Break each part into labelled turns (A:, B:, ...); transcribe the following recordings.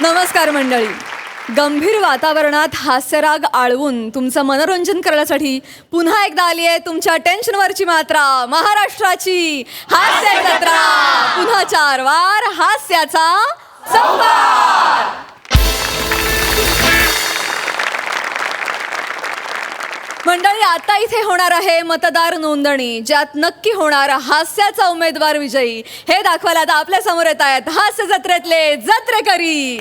A: नमस्कार मंडळी. गंभीर वातावरणात हास्यराग आळवून तुमचं मनोरंजन करण्यासाठी पुन्हा एकदा आली आहे तुमच्या टेन्शनवरची मात्रा, महाराष्ट्राची हास्य जत्रा. पुन्हा 4 वार हास्याचा संभार. मंडळी, आता इथे होणार आहे मतदार नोंदणी, ज्यात नक्की होणार हास्याचा उमेदवार विजयी हे दाखवायला आता आपल्या समोर येत आहेत हास्य जत्रेतले जत्रेकरी.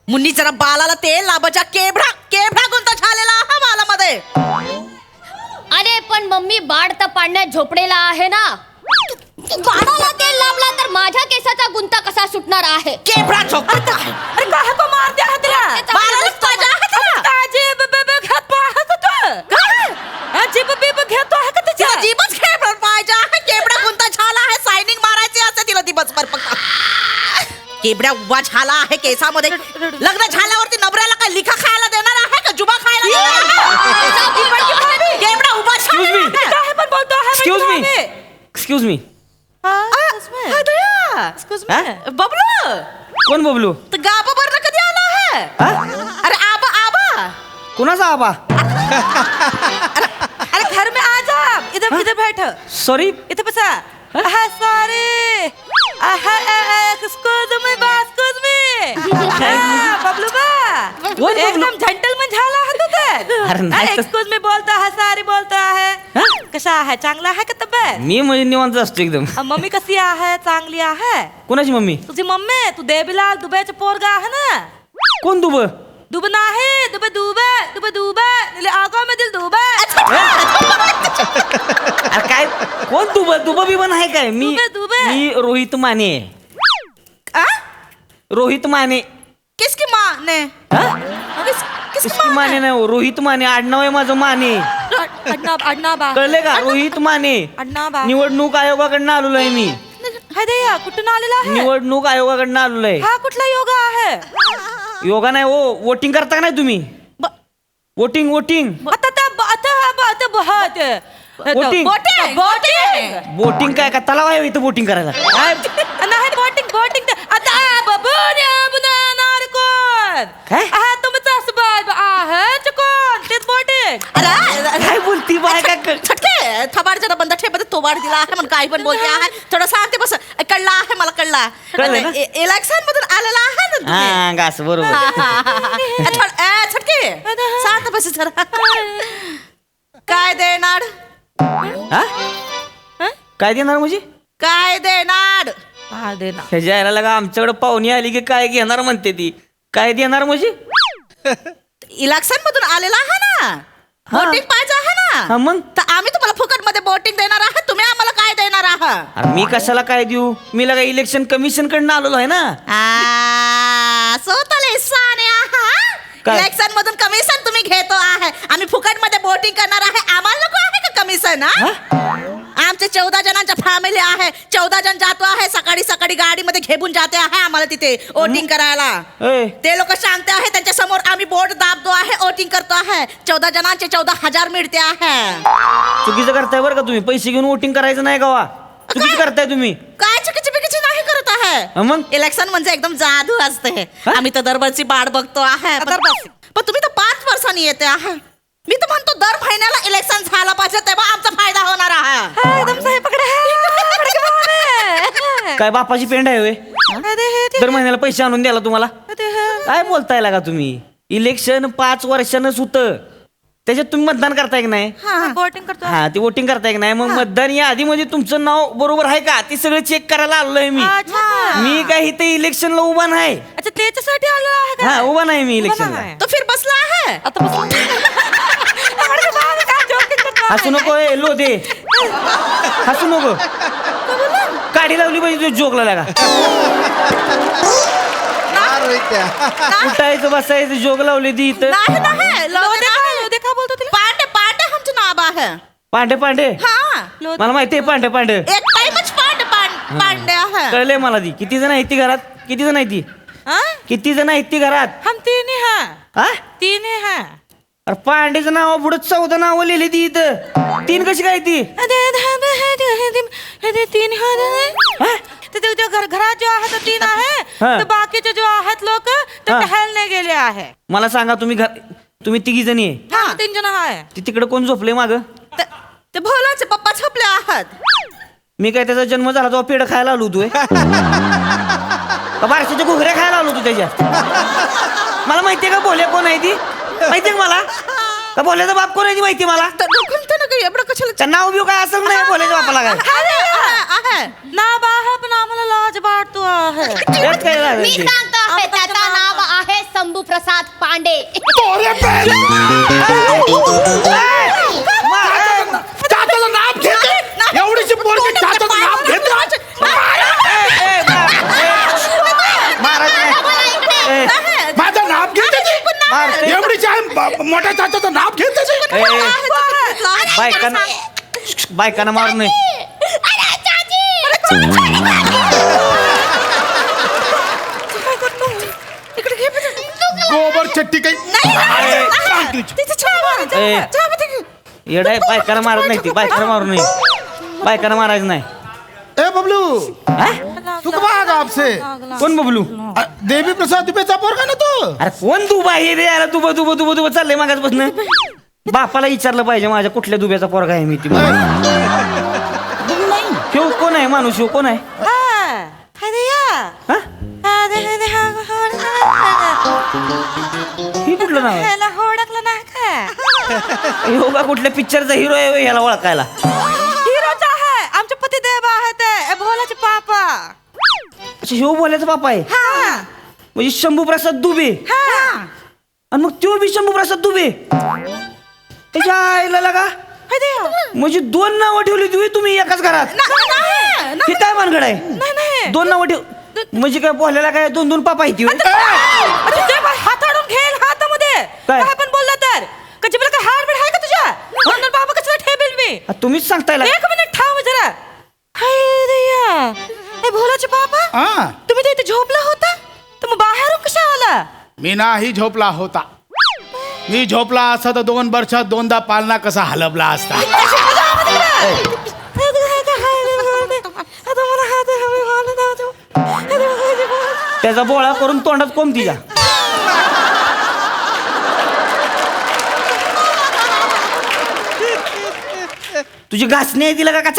B: मुन्नी जरा बालाला तेल लाबाच्या केबडा केबडा कोणता झालेला हा बालामध्ये.
C: अरे पण मम्मी बाळ तर पाण्यात झोपडेला आहे ना. बाळाला तेल लावला तर माझ्या केसाचा गुंता कसा सुटणार आहे.
B: केबडा झोपता अरे काय को मार द्या तिला बालाला पाजा आहे ताजे बबे घेत पाहत तो काय अजीब बबे घेतो आहे का तुझ्या अजीबच केबडा पाजा आहे. केबडा कोणता झाला आहे, सायनिंग मारायची असते तिला दिवसभर फक्त. केबड्या उभा झाला आहे केसामध्ये. लग्न झाल्यावरती नवऱ्याला काय लिखा खायला देणार आहे का जुबा खायला देणार आहे. केबडा उभा
D: एक्सक्यूज मी.
B: बबलू
D: कोण बबलू?
B: तर गाबा बरं कधी आला आहे. अरे आबा आबा
D: कोणाचा आबा?
B: अरे घर में आ जा. इधर इधर बैठ.
D: सॉरी.
B: इधर बसा. Sorry. Excuse me excuse me. Bablu बा एकदम जेंटलमन झाला है तू
D: अरे
B: तर.
D: नाही तर-
B: एक्सक्यूज मी बोलता है, सॉरी बोलता है. कसा आहे, चांगला आहे का तब्येत?
D: मी म्हणजे निवांत असतो एकदम.
B: मम्मी कशी आहे, चांगली आहे.
D: कोणाची मम्मी?
B: तुझी मम्मी तू देवीलाल दुबेचा पोरगा आहे ना.
D: कोण दुब?
B: दुब नाही दुबे दुबे दुबे दुबे निले आगा में दिल दुबे.
D: अरे काय कोण दुब? दुब बिबन आहे काय? मी
B: दुबे.
D: मी रोहित माने. रोहित माने.
B: किसकी माँ ने?
D: किसकी माने नाही हो, रोहित माने आडनाव आहे माझं माने.
B: अण्णा
D: कळले का? रोहित माने.
B: अण्णा
D: निवडणूक आयोगाकडनं आलेलो आहे मी.
B: हाय दया कुठून आलेला आहे?
D: निवडणूक आयोगाकडनं आलेलो आहे.
B: हा कुठला योगा आहे?
D: योगा नाही हो, वोटिंग करता का नाही तुम्ही? वोटिंग वोटिंग
B: आता बहुत
D: Voting.
B: बोटिंग
D: बोटिंग काय का तलाव आहे इथं बोटिंग करायला?
B: नाही बोटिंग बोटिंग आता बबुने बुना नार कोण
D: काय?
B: तुमचा सुबाब आहे कोण तेच बोटिंग.
D: काय बोलती बाय काय
B: छटके थबाडच्या बंद ठेपत तोबाड दिला आहे म्हणून काही पण बोलते आहे. थोडं सांगते बस. कळला आहे मला कळला.
D: कळलं ना?
B: इलेक्शन मधून आलेला आहे ना तुम्ही.
D: हा गास बरोबर.
B: छटके सांग बस जरा. काय देणार?
D: हा? काय देणार म्हणजे?
B: काय देणार? हा देणार.
D: ह्याच्या यायला लगा आमच्याकडे पाहुणी आली की काय घेणार म्हणते ती. काय देणार म्हणजे?
B: इलेक्शन मधून आलेला आहे ना. बोटिंग पाहिजे आहे
D: हा
B: ना.
D: मग
B: तर आम्ही तुम्हाला फुकट मध्ये बोटिंग देणार आहात. तुम्ही आम्हाला काय देणार आहात?
D: अरे मी कशाला काय देऊ? मी लगा इलेक्शन कमिशन कडनं आलेलो आहे ना.
B: स्वतःला हिस्साने
D: काय?
B: इलेक्शन मधून कमिशन तुम्ही घेतो आहे. आम्ही फुकट मध्ये बोटिंग करणार आहे. आम्हाला नको आहे का कमिशन? आमचे 14 जणांच्या फॅमिली आहे. 14 जण जातो आहे सकाळी सकाळी गाडीमध्ये घेऊन जाते आहे आम्हाला तिथे वोटिंग करायला.
D: ए,
B: ते लोक सांगते आहे त्यांच्या समोर आम्ही बोट दाबतो आहे, वोटिंग करतो आहे. 14 जणांचे 14,000 मिळते आहे.
D: चुकीचं करताय बरं का तुम्ही. पैसे घेऊन वोटिंग करायचं नाही गावा. चुकीचं करताय तुम्ही.
B: काय चुकीची बिकीची नाही करत आहे.
D: मग
B: इलेक्शन म्हणजे एकदम जादू असते. आम्ही तर दरबारची बाड बघतो आहे. पण तुम्ही तर 5 वर्षांनी येते आहे. मी तर म्हणतो दर महिन्याला इलेक्शन झाला पाहिजे तेव्हा आमचा फायदा होणार आहे. एकदम सही पकडे.
D: काय बापाची पेंड आहे होय? दर महिन्याला पैसे आणून द्याला तुम्हाला? काय बोलताय लागा तुम्ही? इलेक्शन 5 वर्षानंच होतं. त्याच्यात तुम्ही मतदान करताय की नाही?
B: वोटिंग करतो.
D: हा ते वोटिंग करताय की नाही? मग मतदान या आधी मध्ये तुमचं नाव बरोबर आहे का ते सगळं चेक करायला आलोय मी. मी काय इथे इलेक्शनला उभा नाही.
B: अच्छा त्याच्यासाठी आलो आहे का?
D: हा उभा नाही मी इलेक्शनला.
B: तो फिर बसला आहे आता
D: हसू नको ए लोदे. हसू नको. काढी लावली पाहिजे जोकला लागा. उठायचं बसायचं जोग लावली ती इथं.
B: देखा बोलतो पांडे पांडे हमचं नाव आहे.
D: पांडे पांडे
B: हा
D: मला माहिती आहे पांडे पांडे.
B: एक टाइमच पांडे पांडे आहे.
D: कळलंय मला ती. किती जण आहे ती घरात? किती जण आहे ती?
B: हाँ?
D: किती जण आहेत ती घरात?
B: हम तीन ही हैं.
D: हा?
B: तीन ही हैं.
D: अरे पांडेचं नाव पुढे 14 नावं लिहिली ती इथं. 3 कशी काय ती?
B: तीन
D: हा?
B: घरात जो आहे तो तीन आहे.
D: हा.
B: तर बाकीचे जो आहेत लोक ते
D: हा.
B: टहलने गेले आहे.
D: मला सांगा तुम्ही तिघी जणी आहे.
B: हा 3 जण आहे.
D: ती तिकडे कोण झोपले माग?
B: ते भोलाचे पप्पा झोपले आहेत.
D: मी काय त्याचा जन्म झाला तेव्हा पेढ खायला आलो होतो बारशाच्या घुगऱ्या खायला आलो होतो त्याच्या. मला माहितीये का बोले कोण आहे ती? माहितीये का मला? का बोल्याचा बाप कोण आहे ती माहिती मला?
B: एवढं कशाला
D: त्या नाव बिव काय असेल नाही बोल्याच्या बापाला काय?
B: नाव आहे पण आम्हाला लाज वाटतो आहे.
D: तेच काय झालं
C: मी
D: ते?
C: सांगतो आहे त्याचं नाव आहे शंभू प्रसाद पांडे.
E: चाचाचं नाव घेते एवढीशी पोरगी चाचाचं नाव घेते.
D: महाराज नाही. ए,
E: माझं नाव घेते ती.
D: मारते.
E: एवढीशी आहे, मोठ्या चाचाचं नाव घेते ती.
D: ए, बायकांना मारू नये.
C: अरे चाची!
E: गोबर चट्टी काही
D: येडाय बायकांना मारत नाही ती. बायकांना मारू नये. बायकांना मारायचं नाही.
E: ए बबलू
D: हा?
E: तू कब आगा आपसे
D: कोण बबलू?
E: देवी प्रसाद दुबेचा पोरगा ना तू.
D: अरे कोण दुबा हे रे यार? दुबा चाललंय मागासपासून. बापाला विचारलं पाहिजे माझ्या कुठल्या दुब्याचा पोरगा आहे मी ती. शिव कोण आहे? माणूस शिव कोण आहे? हा? ही कुठलं नाव आहे?
B: ओळखलं नाही का?
D: ह्यो का कुठल्या पिक्चरचा हिरो आहे ह्याला ओळखायला?
B: हिरोचा आहे. आमचे पतिदेव आहेत ते भोलाचे पापा.
D: अच्छा ह्यो बोलायचा बापा आहे
B: हा
D: म्हणजे शंभू प्रसाद दुबे.
B: हा
D: आणि मग त्यो बी शंभू प्रसाद दुबे. त्याच्या आईला लागा म्हणजे 2 नावं ठेवली तुम्ही एकाच घरात. हे काय भानगड आहे?
B: नाही
D: 2 नावं ठेव म्हणजे काय बोलायला काय 2 पापा आहेत?
B: हाताळून घेईल हातामध्ये
D: काय?
B: काय पण बोलला तर कचबला काय हार बीड आहे का तुझ्या? म्हणून बाबा कसला ठेबेल मी.
D: तुम्हीच सांगताय ला.
B: 1 मिनिट थांब जरा. हाय दया हे भोलाचे पापा
E: हा
B: तुम्ही तिथे झोपला होता तर मग बाहेरून कशा आला?
E: मी नाही झोपला होता. मी झोपला असता तर 2 वर्षात 2दा पालना कसा हलवला असता.
D: त्याचा बोळा करून तोंडात कोंब तिच्या. तुझी घासणी आहे तिला का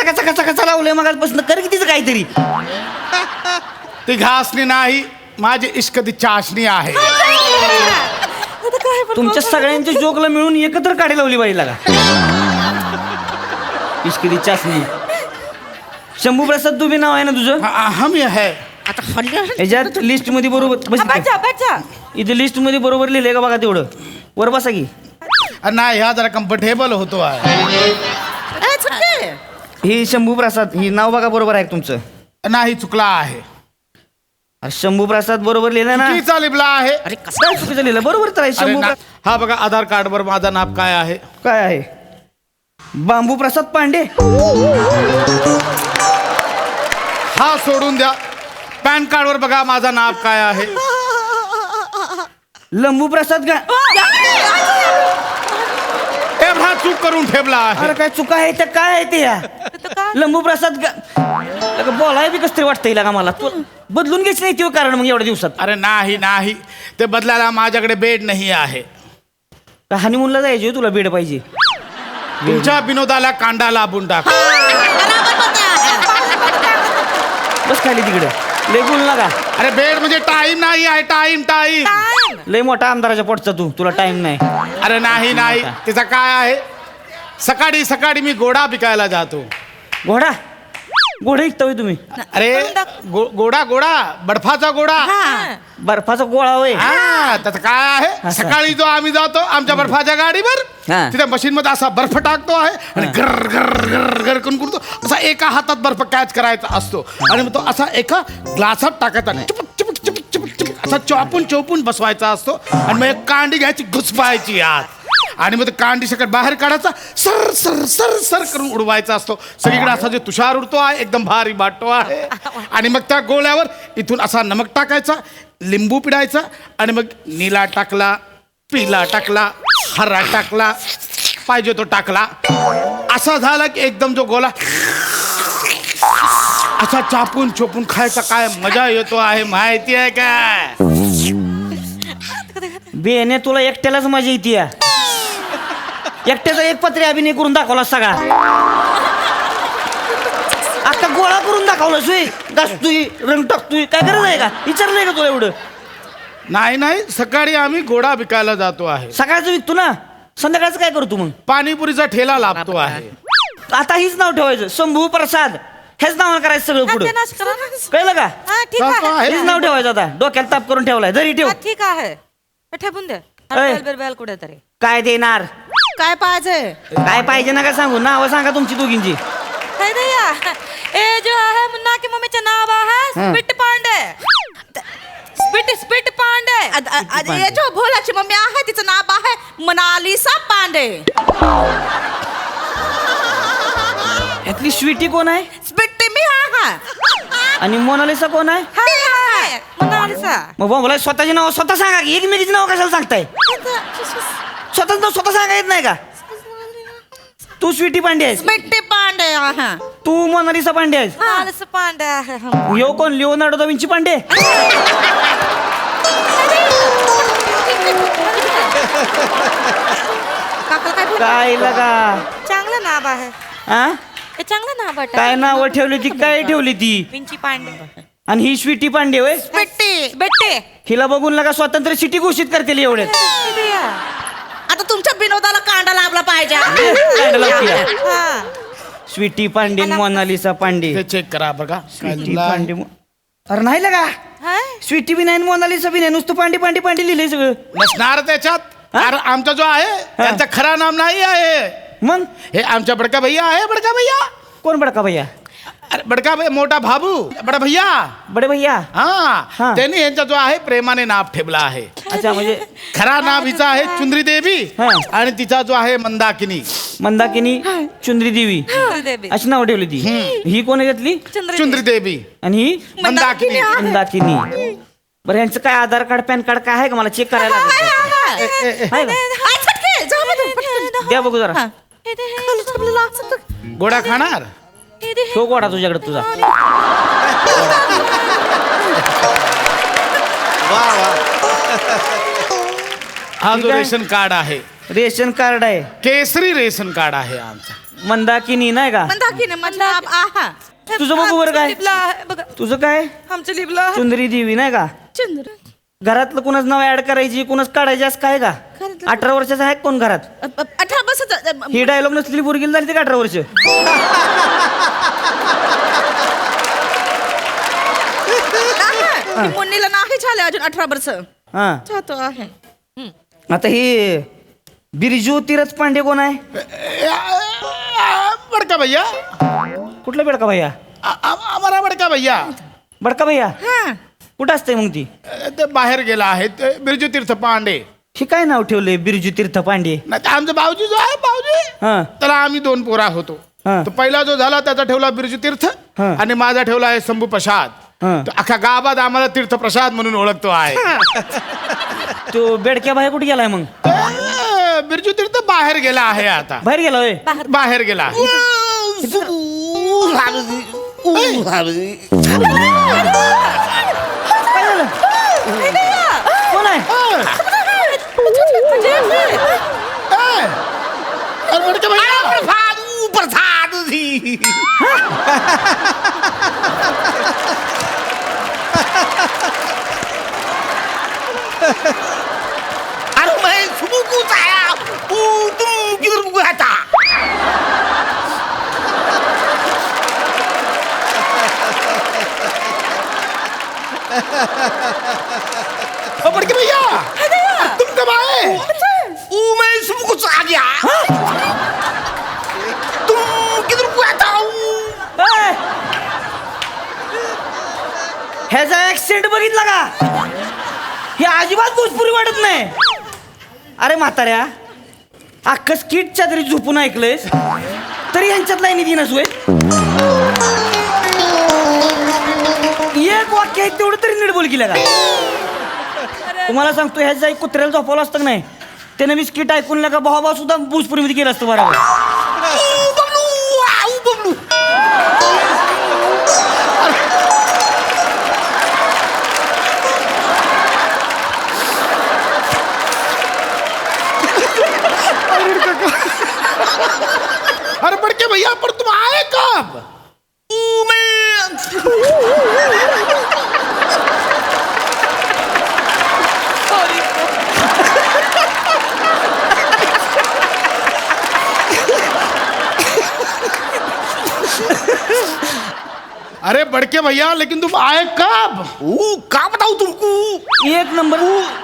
D: कचा लावलंय मगापासून? कर की तिचं काहीतरी.
E: ती घासणी नाही माझी इश्कदी चाशणी आहे.
D: तुमच्या सगळ्यांच्या जोकला मिळून एकत्र काढी लावली पाहिजे का? इश्किरी चाचणी. शंभू प्रसाद दुबे नाव आहे ना तुझं?
E: हम ये है.
D: याच्यात लिस्ट मध्ये बरोबर बस
B: बैठ जा
D: इथे लिस्ट मध्ये बरोबर लिहिलंय का बघा तेवढं. वर बसा की.
E: नाही हा जरा कम्फर्टेबल होतो आहे.
D: ही शंभू प्रसाद ही नाव बघा बरोबर आहे का तुमचं?
E: नाही चुकला आहे.
D: अरे शंभू प्रसाद बरोबर लिहिलं ना?
E: चुकीचा लिहिला आहे.
D: अरे कसं काय चुकीचं लिहिलं? बरोबर तर आहे
E: अरे
D: शंभू
E: ना- हा बघा आधार कार्ड वर माझं नाव काय आहे?
D: काय आहे? बांबू प्रसाद पांडे.
E: हा सोडून द्या. पॅन कार्ड वर बघा माझं नाव काय आहे?
D: लंबू प्रसाद गा.
E: एवढा चूक करून ठेवला आहे.
D: अरे काय चुका आहे त्या काय आहे ते या? लंबू प्रसाद गा. बोलाय बी कसं तरी वाटतंय का मला. तू बदलून घ्यायची नाही ते कारण मग एवढ्या दिवसात.
E: अरे नाही ते बदलायला माझ्याकडे बेड नाही आहे.
D: हनीमूनला जायचे तुला बेड पाहिजे.
E: तुमच्या विनोदाला कांदा लाभून टाक.
D: बस खाली तिकडे. लय बोल नका.
E: अरे बेड म्हणजे टाइम नाही आहे. टाइम
D: लय मोठा आमदाराच्या पोटचा तुला टाइम नाही.
E: अरे नाही तिचा काय आहे? सकाळी मी घोडा विकायला जातो.
D: घोडा विकता होय तुम्ही?
E: अरे घोडा बर्फाचा घोडा.
D: बर्फाचा गोळा होय.
E: हा त्याचं काय आहे?
D: असं.
E: सकाळी जो आम्ही जातो आमच्या बर्फाच्या गाडीवर
D: हा.
E: तिथे मशीन मध्ये असा बर्फ टाकतो आहे आणि गर गर गर गर करून करतो. असा एका हातात बर्फ कॅच करायचा असतो आणि मग तो असा एका ग्लासात टाकायचा चिपक चिपक चिपक चिपक चिपक असा चोपून बसवायचा असतो आणि मग एक कांडी घ्यायची घुसपायची आत आणि मग ते कांडी सकट बाहेर काढायचा, सर सर सर सर करून उडवायचा असतो सगळीकडे. असा जे तुषार उडतो आहे एकदम भारी वाटतो आहे. आणि मग त्या गोळ्यावर इथून असा नमक टाकायचा, लिंबू पिडायचा, आणि मग निळा टाकला, पिला टाकला, हरा टाकला, पाहिजे तो टाकला. असा झाला की एकदम जो गोला असा चापून चोपून खायचा. काय मजा येतो आहे माहिती आहे काय?
D: बेने तुला एकट्यालाच मजा येते. एकट्याचा एक पत्रे अभिनय करून दाखवला सगळा. आता गोळा करून दाखवला सोय. घासतोय, रंग टाकतोय, काय गरज आहे का? विचारलं नाही का तुला एवढं?
E: नाही नाही, सकाळी आम्ही घोडा विकायला जातो आहे.
D: सकाळचं विकतो ना, संध्याकाळचं काय करतो मग?
E: पाणीपुरीचा ठेला लाभतो आहे.
D: आता हीच नाव ठेवायचं, शंभू प्रसाद. हेच नाव करायचं सगळं पुढं. कळलं का?
B: ठीक
E: जातो
B: आहे
E: आहे.
D: हेच नाव ठेवायचं. आता डोक्याला ताप करून ठेवलाय. जरी ठेव.
B: हा, ठीक आहे ठेवून दे. बेल कुठेतरी
D: काय देणार?
B: काय पाहिजे?
D: काय पाहिजे ना, काय सांगू? नाव सांगा तुमची दोघींची.
B: हे भैया, ये जो है मुन्ना की मम्मीचं नाव आहे स्पिट पांडे. स्पिट पांडे. ये जो भोलाची मम्मी आहे तिचं नाव आहे मोनालिसा पांडे.
D: यातली स्वीटी कोण आहे?
B: स्पिट मी आहे.
D: आणि मोनालिसा कोण आहे?
B: हाय, मोनालिसा.
D: मग मला स्वतःचे नाव स्वतः सांगा की एकमेकीचे नाव कशाला सांगताय? स्वतःच नाव स्वतः सांगा येत नाही का? तू स्वीटी पांडे आहेस,
B: स्पिट पांडे आहे.
D: तू मोनालिसा पांडे आहेस.
B: मोनालिसा पांडे आहे.
D: यो कोण? Leonardo da Vinci Pande.
B: काका काय बोलला?
D: काय लगा?
B: चांगलं नाव आहे.
D: हा?
B: हे चांगलं नाव आहे.
D: काय नाव ठेवली ती? काय ठेवली ती?
B: विंची पांडे.
D: आणि ही स्वीटी पांडे होय?
B: बेट्टे.
D: हिला बघून लगा स्वातंत्र्य सिटी घोषित करतील एवढे.
B: आता तुमच्या विनोदाला कांदा लाभला पाहिजे.
D: कांदा लावतीये.
B: हा.
D: स्वीटी पांडे, मोनालिसा पांडे.
E: ते चेक करा बघा.
D: स्वीटी पांडे. अरे नाही लगा,
B: हाय?
D: स्वीटी बी नाही, मोनालिसा बी नाही, नुसतं पांडे पांडे पांडे लिहिलंय सगळं.
E: नसणार त्याच्यात. कारण आमचा जो आहे त्यांचा खरा नाम नाही आहे.
D: मग
E: हे आमचा बडका भैया आहे. बडका भैया.
D: कोण बडका भैया?
E: अरे बडका भैया, मोठा भाबू बडा भैया.
D: बडे भैया.
E: हा,
D: हा.
E: त्यांनी यांचा जो आहे प्रेमाने नाव ठेवला आहे.
D: अच्छा, म्हणजे
E: खरा नाव हिचा आहे चुंद्री देवी.
D: हा.
E: आणि तिचा जो आहे मंदाकिनी.
D: मंदाकिनी चुंद्री देवी
B: देवी.
D: अशी नाव ठेवली ती. ही कोण आहे त्यातली?
E: चुंद्री देवी.
D: आणि ही
E: मंदाकिनी.
D: मंदाकिनी. बरं, यांचं काय आधार कार्ड पॅन कार्ड काय आहे का? मला चेक करायला लागेल. आहे का? द्या बघू जरा.
E: गोडा खाणार.
D: तो गोडा तुझ्याकडे तुझा.
E: हा जो
D: ठीक आहे.
E: रेशन कार्ड आहे,
D: रेशन कार्ड आहे.
E: केसरी रेशन कार्ड आहे आमचा.
D: मंदाकिनी नाही का?
B: मंदाकिनी मतलब आहा.
D: तुझं बघू बरं काय?
B: लिबला आहे बघा.
D: तुझं काय?
B: आमचं लिबला
D: चुंदरी देवी नाही का?
B: चंद्र.
D: घरातलं कुणाच नाव ऍड करायची, कुणाच काढायची असं काय का? 18 वर्षाचा आहे कोण घरात?
B: 18 वर्षाचं.
D: ही डायलॉग नसलेली पोरगी झाली ते 18 वर्ष.
B: मुन्नीला नाही झाले अजून 18 वर्ष.
D: हा,
B: जातो आहे.
D: आता ही बिरजू तीरथ पांडे कोण आहे?
E: बडका भैया.
D: कुठला बेडका भैया?
E: आम्हाला बडका भैया.
D: बडका भैया
B: हा.
D: कुठं असतंय मग ती?
E: ते बाहेर गेला आहे. ते बिरजू तीर्थ पांडे.
D: हे काय नाव ठेवलंय बिरजू तीर्थ पांडे?
E: नाही तर आमचा भाऊजी जो आहे भाऊजी,
D: हा,
E: त्याला आम्ही 2 पोरा होतो.
D: हा.
E: तो पहिला जो झाला त्याचा ठेवला बिरजू तीर्थ.
D: हा.
E: आणि माझा ठेवला आहे शंभू प्रसाद.
D: हा.
E: तो अख्खा गावात आम्हाला तीर्थ प्रसाद म्हणून ओळखतो आहे.
D: तो बेडक्या बाहेर कुठे गेलाय मग?
E: बिरजू तीर्थ बाहेर गेला आहे आता.
D: बाहेर गेला होय?
E: बाहेर गेला.
D: काय झालं? कोण आहे?
E: अरे बडका भैया.
F: अरे मैं सुबह आया तुम किधर गया था?
E: बडके भैया, तुम कब आए?
F: मैं सुबह कुछ आ गया. तुम किधर गया था?
D: ए! ह्याचा ऍक्सिडेंट बघितला का? हे अजिबात भोजपुरी वाटत नाही. अरे म्हाताऱ्या, अख्खं स्किटच्या तरी झोपून ऐकलंयस तरी यांच्यात लाईनी दिनच होय. एक वाक्य आहे तेवढं तरी नीट बोल केलं का. तुम्हाला सांगतो ह्या जाई कुत्र्याला झोपवलं असतं का नाही त्याने मी स्किट ऐकून का भावा सुद्धा भोजपुरीमध्ये केलं असतं बरोबर.
E: अरे बड़के भैया पर तुम आए कब. अरे बड़के भैया लेकिन तुम आए कब.
F: का बताऊं तुमको.
D: एक नंबर.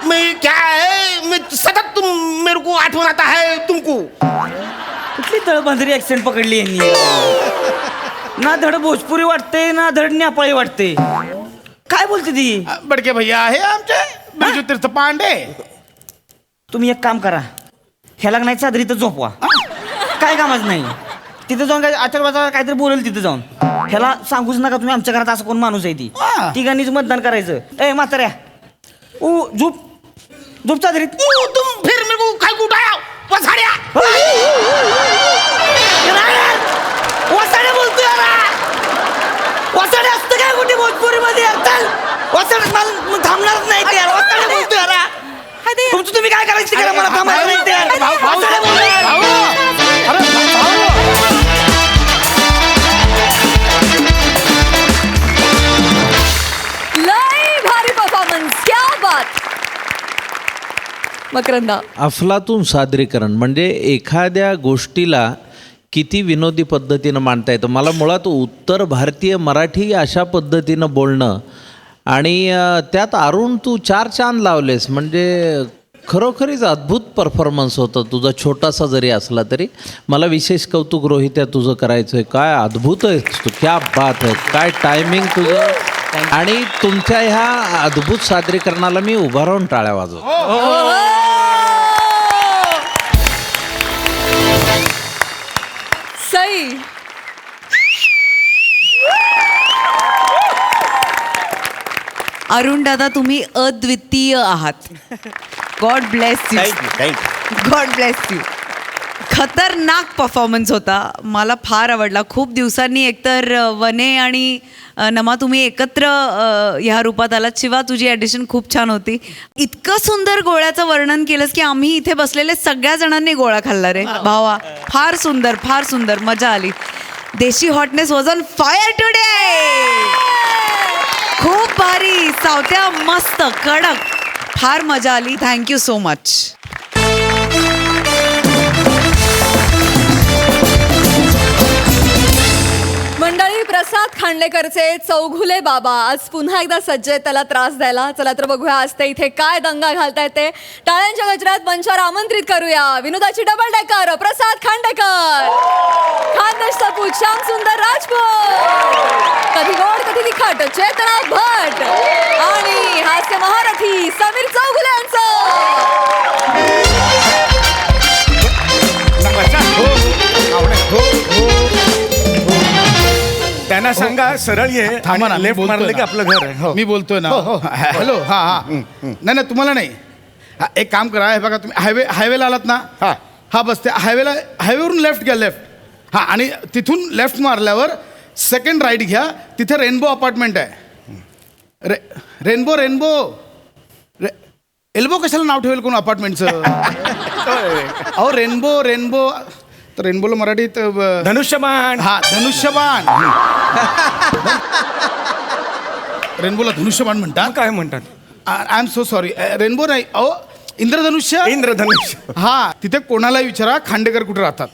F: मैं क्या है मैं सतत तुम मेरे को आठवण आता है तुमको.
D: कुठली तळबांधरी ऍक्सेंट पकडली यांनी. ना धड भोजपुरी वाटते ना धड नेपाळी वाटते. काय बोलते ती.
E: बड़के भैया आहे आमचे बिरजू तीर्थ पांडे.
D: तुम्ही एक काम करा ह्याला नाही चादरी तर झोपवा. काय कामाच नाही तिथे जाऊन काय आचारवाचा काहीतरी बोलेल तिथे जाऊन. ह्याला सांगूच नका तुम्ही आमच्या घरात असं कोण माणूस आहे ती. तिघांनीच मतदान करायचं. ए म्हाताऱ्या झोप झोप चादरीत.
F: तुम फिर मेरे को काय उठाया वसाड्या.
D: वसाड्या बोलतोय वसाड्या असतं काय कुठे भोजपुरी मध्ये वसाड्यात मला थांबणारच नाही ते यार. वसाड्या बोलतोय यार. तुमचं तुम्ही काय करायचं ते करा, मला थांबायला नाही ते यार. वसाड्या बोलतोय.
A: लय भारी परफॉर्मन्स. क्या बात. मकरंदा
G: अफलातून सादरीकरण म्हणजे एखाद्या गोष्टीला किती विनोदी पद्धतीनं मांडता येतं. मला मुळात उत्तर भारतीय मराठी अशा पद्धतीनं बोलणं आणि त्यात अरुण तू 4 चांद लावलेस म्हणजे खरोखरीच अद्भुत परफॉर्मन्स होतं तुझा छोटासा जरी असला तरी. मला विशेष कौतुक रोहित्या तुझं करायचं आहे. काय अद्भुत आहे तू. क्या बात आहे. काय टायमिंग तुझं. आणि तुमच्या ह्या अद्भुत सादरीकरणाला मी उभा राहून टाळ्या वाजवतो.
A: सई.
B: अरुण दादा तुम्ही अद्वितीय आहात. God bless you.
F: Thank you.
B: God bless you. खतरनाक परफॉर्मन्स होता. मला फार आवडला. खूप दिवसांनी एकतर वने आणि नमा तुम्ही एकत्र ह्या रूपात आलात. शिवा तुझी ॲडिशन खूप छान होती. इतकं सुंदर गोळ्याचं वर्णन केलंस की आम्ही इथे बसलेले सगळ्या जणांनी गोळा खाल्ला रे भावा. फार सुंदर फार सुंदर मजा आली. देशी hotness was on fire today. खूप भारी. सावत्या मस्त कडक. फार मजा आली. Thank you so much.
A: मंडळी प्रसाद खांडेकरचे चौघुले बाबा आज पुन्हा एकदा सज्ज आहेत त्याला त्रास द्यायला. चला तर बघूया आज ते इथे काय दंगा घालतायत ते. टाळ्यांच्या गजरात मंचावर आमंत्रित करूया विनोदाची डबल डेकर प्रसाद खांडेकर, खानदेश सपूत श्याम सुंदर राजपूत, कधी गोड कधी तिखट चेतना भट आणि हास्य महारथी समीर चौघुले यांचं.
F: त्यांना सांगा सरळ ये.
E: थांबा ना, मी
F: लेफ्ट
E: बोलतोय
F: मारले की
E: ना.
F: आपलं घर आहे. हो.
E: मी बोलतोय ना. हॅलो. हा हा नाही नाही तुम्हाला नाही. एक काम करा. हे बघा तुम्ही हायवेला आलात ना. हा बस त्या हायवेवरून लेफ्ट घ्या. लेफ्ट. हा आणि तिथून लेफ्ट मारल्यावर सेकंड राईट घ्या. तिथे रेनबो अपार्टमेंट आहे. रेनबो एल्बो कशाला नाव ठेवेल कोण अपार्टमेंटचं. अहो रेनबो तर रेनबोला मराठीत
F: धनुष्यबाण.
E: हा धनुष्यबाण. रेनबोला धनुष्यबाण म्हणतात.
F: काय म्हणतात.
E: I am so sorry. Rainbow नाही अहो इंद्रधनुष्य.
F: इंद्रधनुष्य.
E: हा तिथे कोणालाही विचारा खांडेकर कुठे राहतात.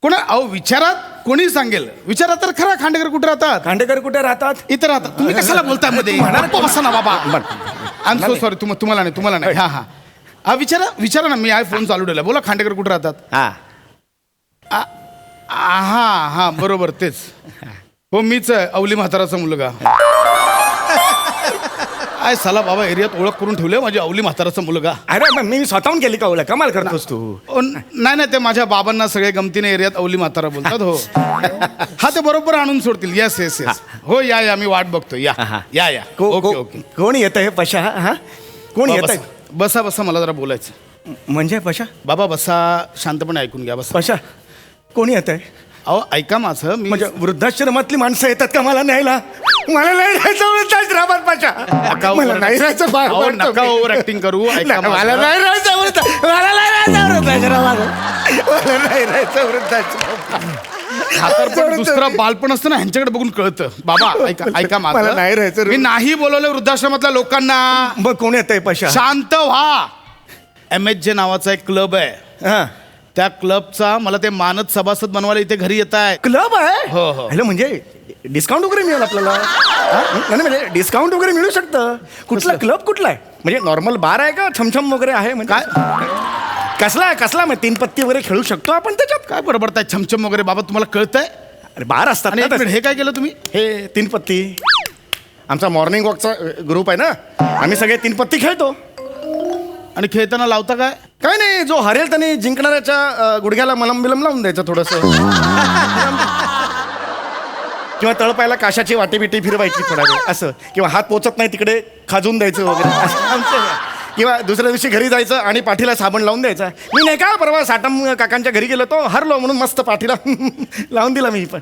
E: कोणा अहो विचारात कोणी सांगेल. विचारा तर खरा खांडेकर कुठे राहतात.
F: खांडेकर कुठे राहतात.
E: इथं राहतात. तुम्ही कशाला बोलताय मध्ये. गप्प बसा ना बाबा. I am so sorry. तुम्हाला नाही. हा हा विचारा ना. मी आहे फोन चालू ठेवला. बोला खांडेकर कुठे राहतात. हा बरोबर तेच. हो मीच आहे अवली म्हाताराचा मुलगा. काय साला बाबा एरियात ओळख करून ठेवली माझी अवली म्हाताराचा मुलगा.
F: अरे मग मी स्वतःहून केली का ओळख? कमाल करतोस तू.
E: नाही ते माझ्या बाबांना सगळे गमतीने एरियात अवली म्हातारा बोलतात. हो हा ते बरोबर आणून सोडतील. Yes yes yes. हो या मी वाट बघतो. या या या. Okay okay.
F: कोण येत आहे पशा? हा कोण येत आहे?
E: बसा बसा मला जरा बोलायचं.
F: म्हणजे पशा?
E: बाबा बसा, शांतपणे ऐकून घ्या. बसा.
F: पशा कोण येत आहे?
E: अहो ऐका माझं. मी
F: म्हणजे वृद्धाश्रमातली माणसं येतात का मला न्यायला? मला नाही राहायचं वृद्धाश्रमात पशा. मला नाही राहायचं.
E: अहो, नका ओव्हर ऍक्टिंग करू. ऐका
F: मला
E: माझं.
F: नाही राहायचं मला नाही राहायचं वृद्धाश्रमात. मला नाही राहायचं वृद्धाश्रमात.
E: हा तर पण दुसरं बालपण असतं ना, ह्यांच्याकडे बघून कळतं. बाबा ऐका
F: मला नाही
E: माझं.
F: राहायचं.
E: मी नाही बोलवलं वृद्धाश्रमातल्या लोकांना.
F: मग कोण येत आहे पशा?
E: शांत व्हा. MHJ नावाचा एक क्लब आहे.
F: हा
E: त्या क्लबचा मला ते मानद सभासद बनवायला इथे घरी येत आहेत.
F: क्लब आहे?
E: हो, हो.
F: हॅलो, म्हणजे डिस्काउंट वगैरे मिळेल आपल्याला? हा? नाही म्हणजे डिस्काउंट वगैरे मिळू शकतं. कुठला क्लब कुठला आहे? म्हणजे नॉर्मल बार आहे का छमछम वगैरे आहे? म्हणजे कसला मग 3 पत्ती वगैरे खेळू शकतो आपण त्याच्यात?
E: काय बडबडताय छमछम वगैरे? बाबा तुम्हाला कळतंय?
F: अरे बार असतात
E: आणि
F: ना
E: एक मिनिट,
F: तसे.
E: हे काय केलं तुम्ही?
F: हे 3 पत्ती आमचा मॉर्निंग वॉकचा ग्रुप आहे ना, आम्ही सगळे 3 पत्ती खेळतो.
E: आणि खेळताना लावता काय?
F: काय नाही, जो हरेल त्याने जिंकणाऱ्याच्या गुडघ्याला मलम बिलम लावून द्यायचं थोडंसं. किंवा तळपायला काशाची वाटी बिटी फिरवायची थोडा वेळ असं. किंवा हात पोचत नाही तिकडे खाजून द्यायचं वगैरे असं आमचं. किंवा दुसऱ्या दिवशी घरी जायचं आणि पाठीला साबण लावून द्यायचा. मी नाही का परवा साटम काकांच्या घरी गेलो तो हरलो म्हणून मस्त पाठीला लावून दिला मी पण.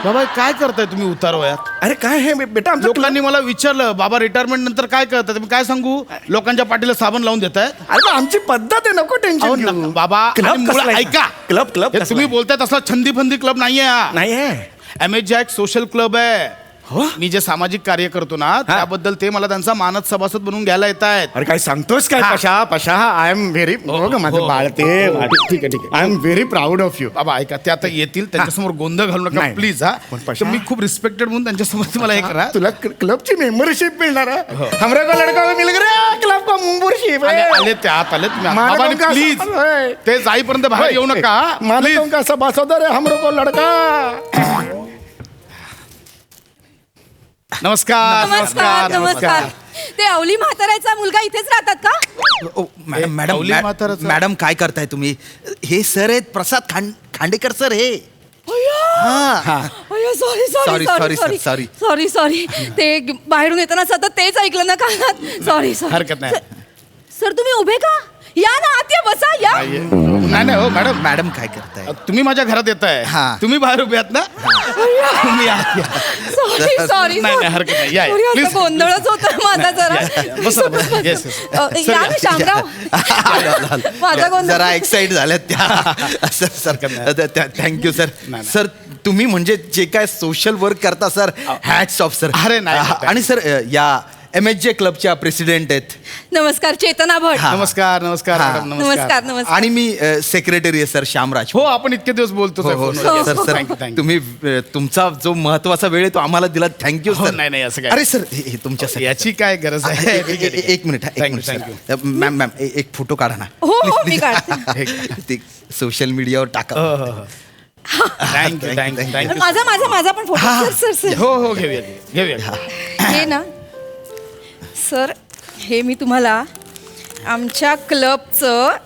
E: बाबा काय करताय तुम्ही उतार वयात?
F: अरे काय हे बेटा, आमचं
E: लोकांनी मला विचारलं बाबा रिटायरमेंट नंतर काय करताय? मी काय सांगू? लोकांच्या पाठीला साबण लावून देताय.
F: अरे पण आमची पद्धत आहे, नको टेन्शन घेऊ.
E: बाबा
F: क्लब
E: आणि मुळात
F: कसला आहे?
E: ऐका.
F: क्लब
E: हे तुम्ही बोलताय तसला छंदी फंदी क्लब नाहीये हा.
F: नाही आहे.
E: MHJ एक सोशल क्लब आहे.
F: हो?
E: मी जे सामाजिक कार्य करतो ना त्याबद्दल ते मला त्यांचा मानद सभासद बनवून घ्यायला येत आहेत.
F: अरे काय सांगतोस काय? पशा आय एम व्हेरी माझं बाळ ते ठीक आहे I am very proud of you.
E: बाबा ऐका, ते आता येतील, त्यांच्यासमोर गोंधळ घालू नका
F: नाही.
E: प्लीज. हा
F: पण पशा-
E: तर मी खूप रिस्पेक्टेड म्हणून त्यांच्यासमोर मला हे करा.
F: तुला क्लबची मेंबरशिप मिळणार आहे. हमरा को लड़का मिल गया क्लब का मेंबरशिप.
E: आले त्यात आले तुम्ही प्लीज. ते जाईपर्यंत बाहेर येऊ नका प्लीज.
F: मानव का सभासद है हमरो को लड़का.
E: नमस्कार
A: नमस्कार नमस्कार. ते अवली म्हाताऱ्याचा मुलगा इथेच राहतात का?
F: मॅडम मॅडम
E: अवली म्हाताराचं.
F: मॅडम काय करताय तुम्ही? हे सर आहेत प्रसाद खांडेकर सर. हे
A: sorry
F: Sorry,
A: sorry
F: sorry, sir, sorry.
A: Sorry sorry. ते बाहेरून येताना सतत तेच ऐकलं ना कानात. Sorry sorry.
E: हरकत नाही.
A: सर तुम्ही उभे का? या ना आत या, बसा या.
E: नाही हो मॅडम,
F: मॅडम काय करताय?
E: तुम्ही माझ्या घरात येताय.
F: हा.
E: तुम्ही बाहेर उभे आहात ना? तुम्ही या.
A: Sorry sorry.
E: नाही, नाही, हरकत नाही. या, या.
A: Sorry, आता
E: Please.
A: गोंधळच होता माझा जरा.
E: बसा, बसा. Yes, yes.
A: या ना शामराव. माझा गोंधळ.
F: जरा एक्साइट झाल्यात त्या. Thank you sir.
E: नाही.
F: सर तुम्ही म्हणजे जे काय सोशल वर्क करता सर, हॅट्स ऑफ सर.
E: अरे नाही.
F: आणि सर या MHJ क्लबच्या प्रेसिडेंट आहेत.
A: नमस्कार चेतना भट.
F: हा.
E: नमस्कार नमस्कार
F: हा.
E: मॅडम,
A: नमस्कार नमस्कार.
F: आणि मी सेक्रेटरी आहे सर, श्यामराज.
E: हो आपण इतके दिवस बोलतो
F: हो, हो,
E: फोनवर.
F: Sir sir
E: Thank you, thank you.
F: तुम्ही तुमचा जो महत्वाचा वेळ आहे तो आम्हाला दिला. थँक्यू
E: हो,
F: सर.
E: नाही, नाही, असं काय.
F: अरे सर हे तुमच्यासाठी.
E: याची काय गरज आहे? ठीक आहे, ठीक आहे.
F: एक मिनिट हा, एक
E: Thank you,
F: minute
E: thank
F: sir. Ma'am एक फोटो काढा ना.
A: हो हो
F: Please,
A: मी
F: please.
A: काढते.
F: ते सोशल मीडियावर टाका.
E: Thank you thank you thank you.
A: माझा पण फोटो. Sir sir sir.
E: हो हो घेऊया.
A: हे ना सर, हे मी तुम्हाला आमच्या क्लबचं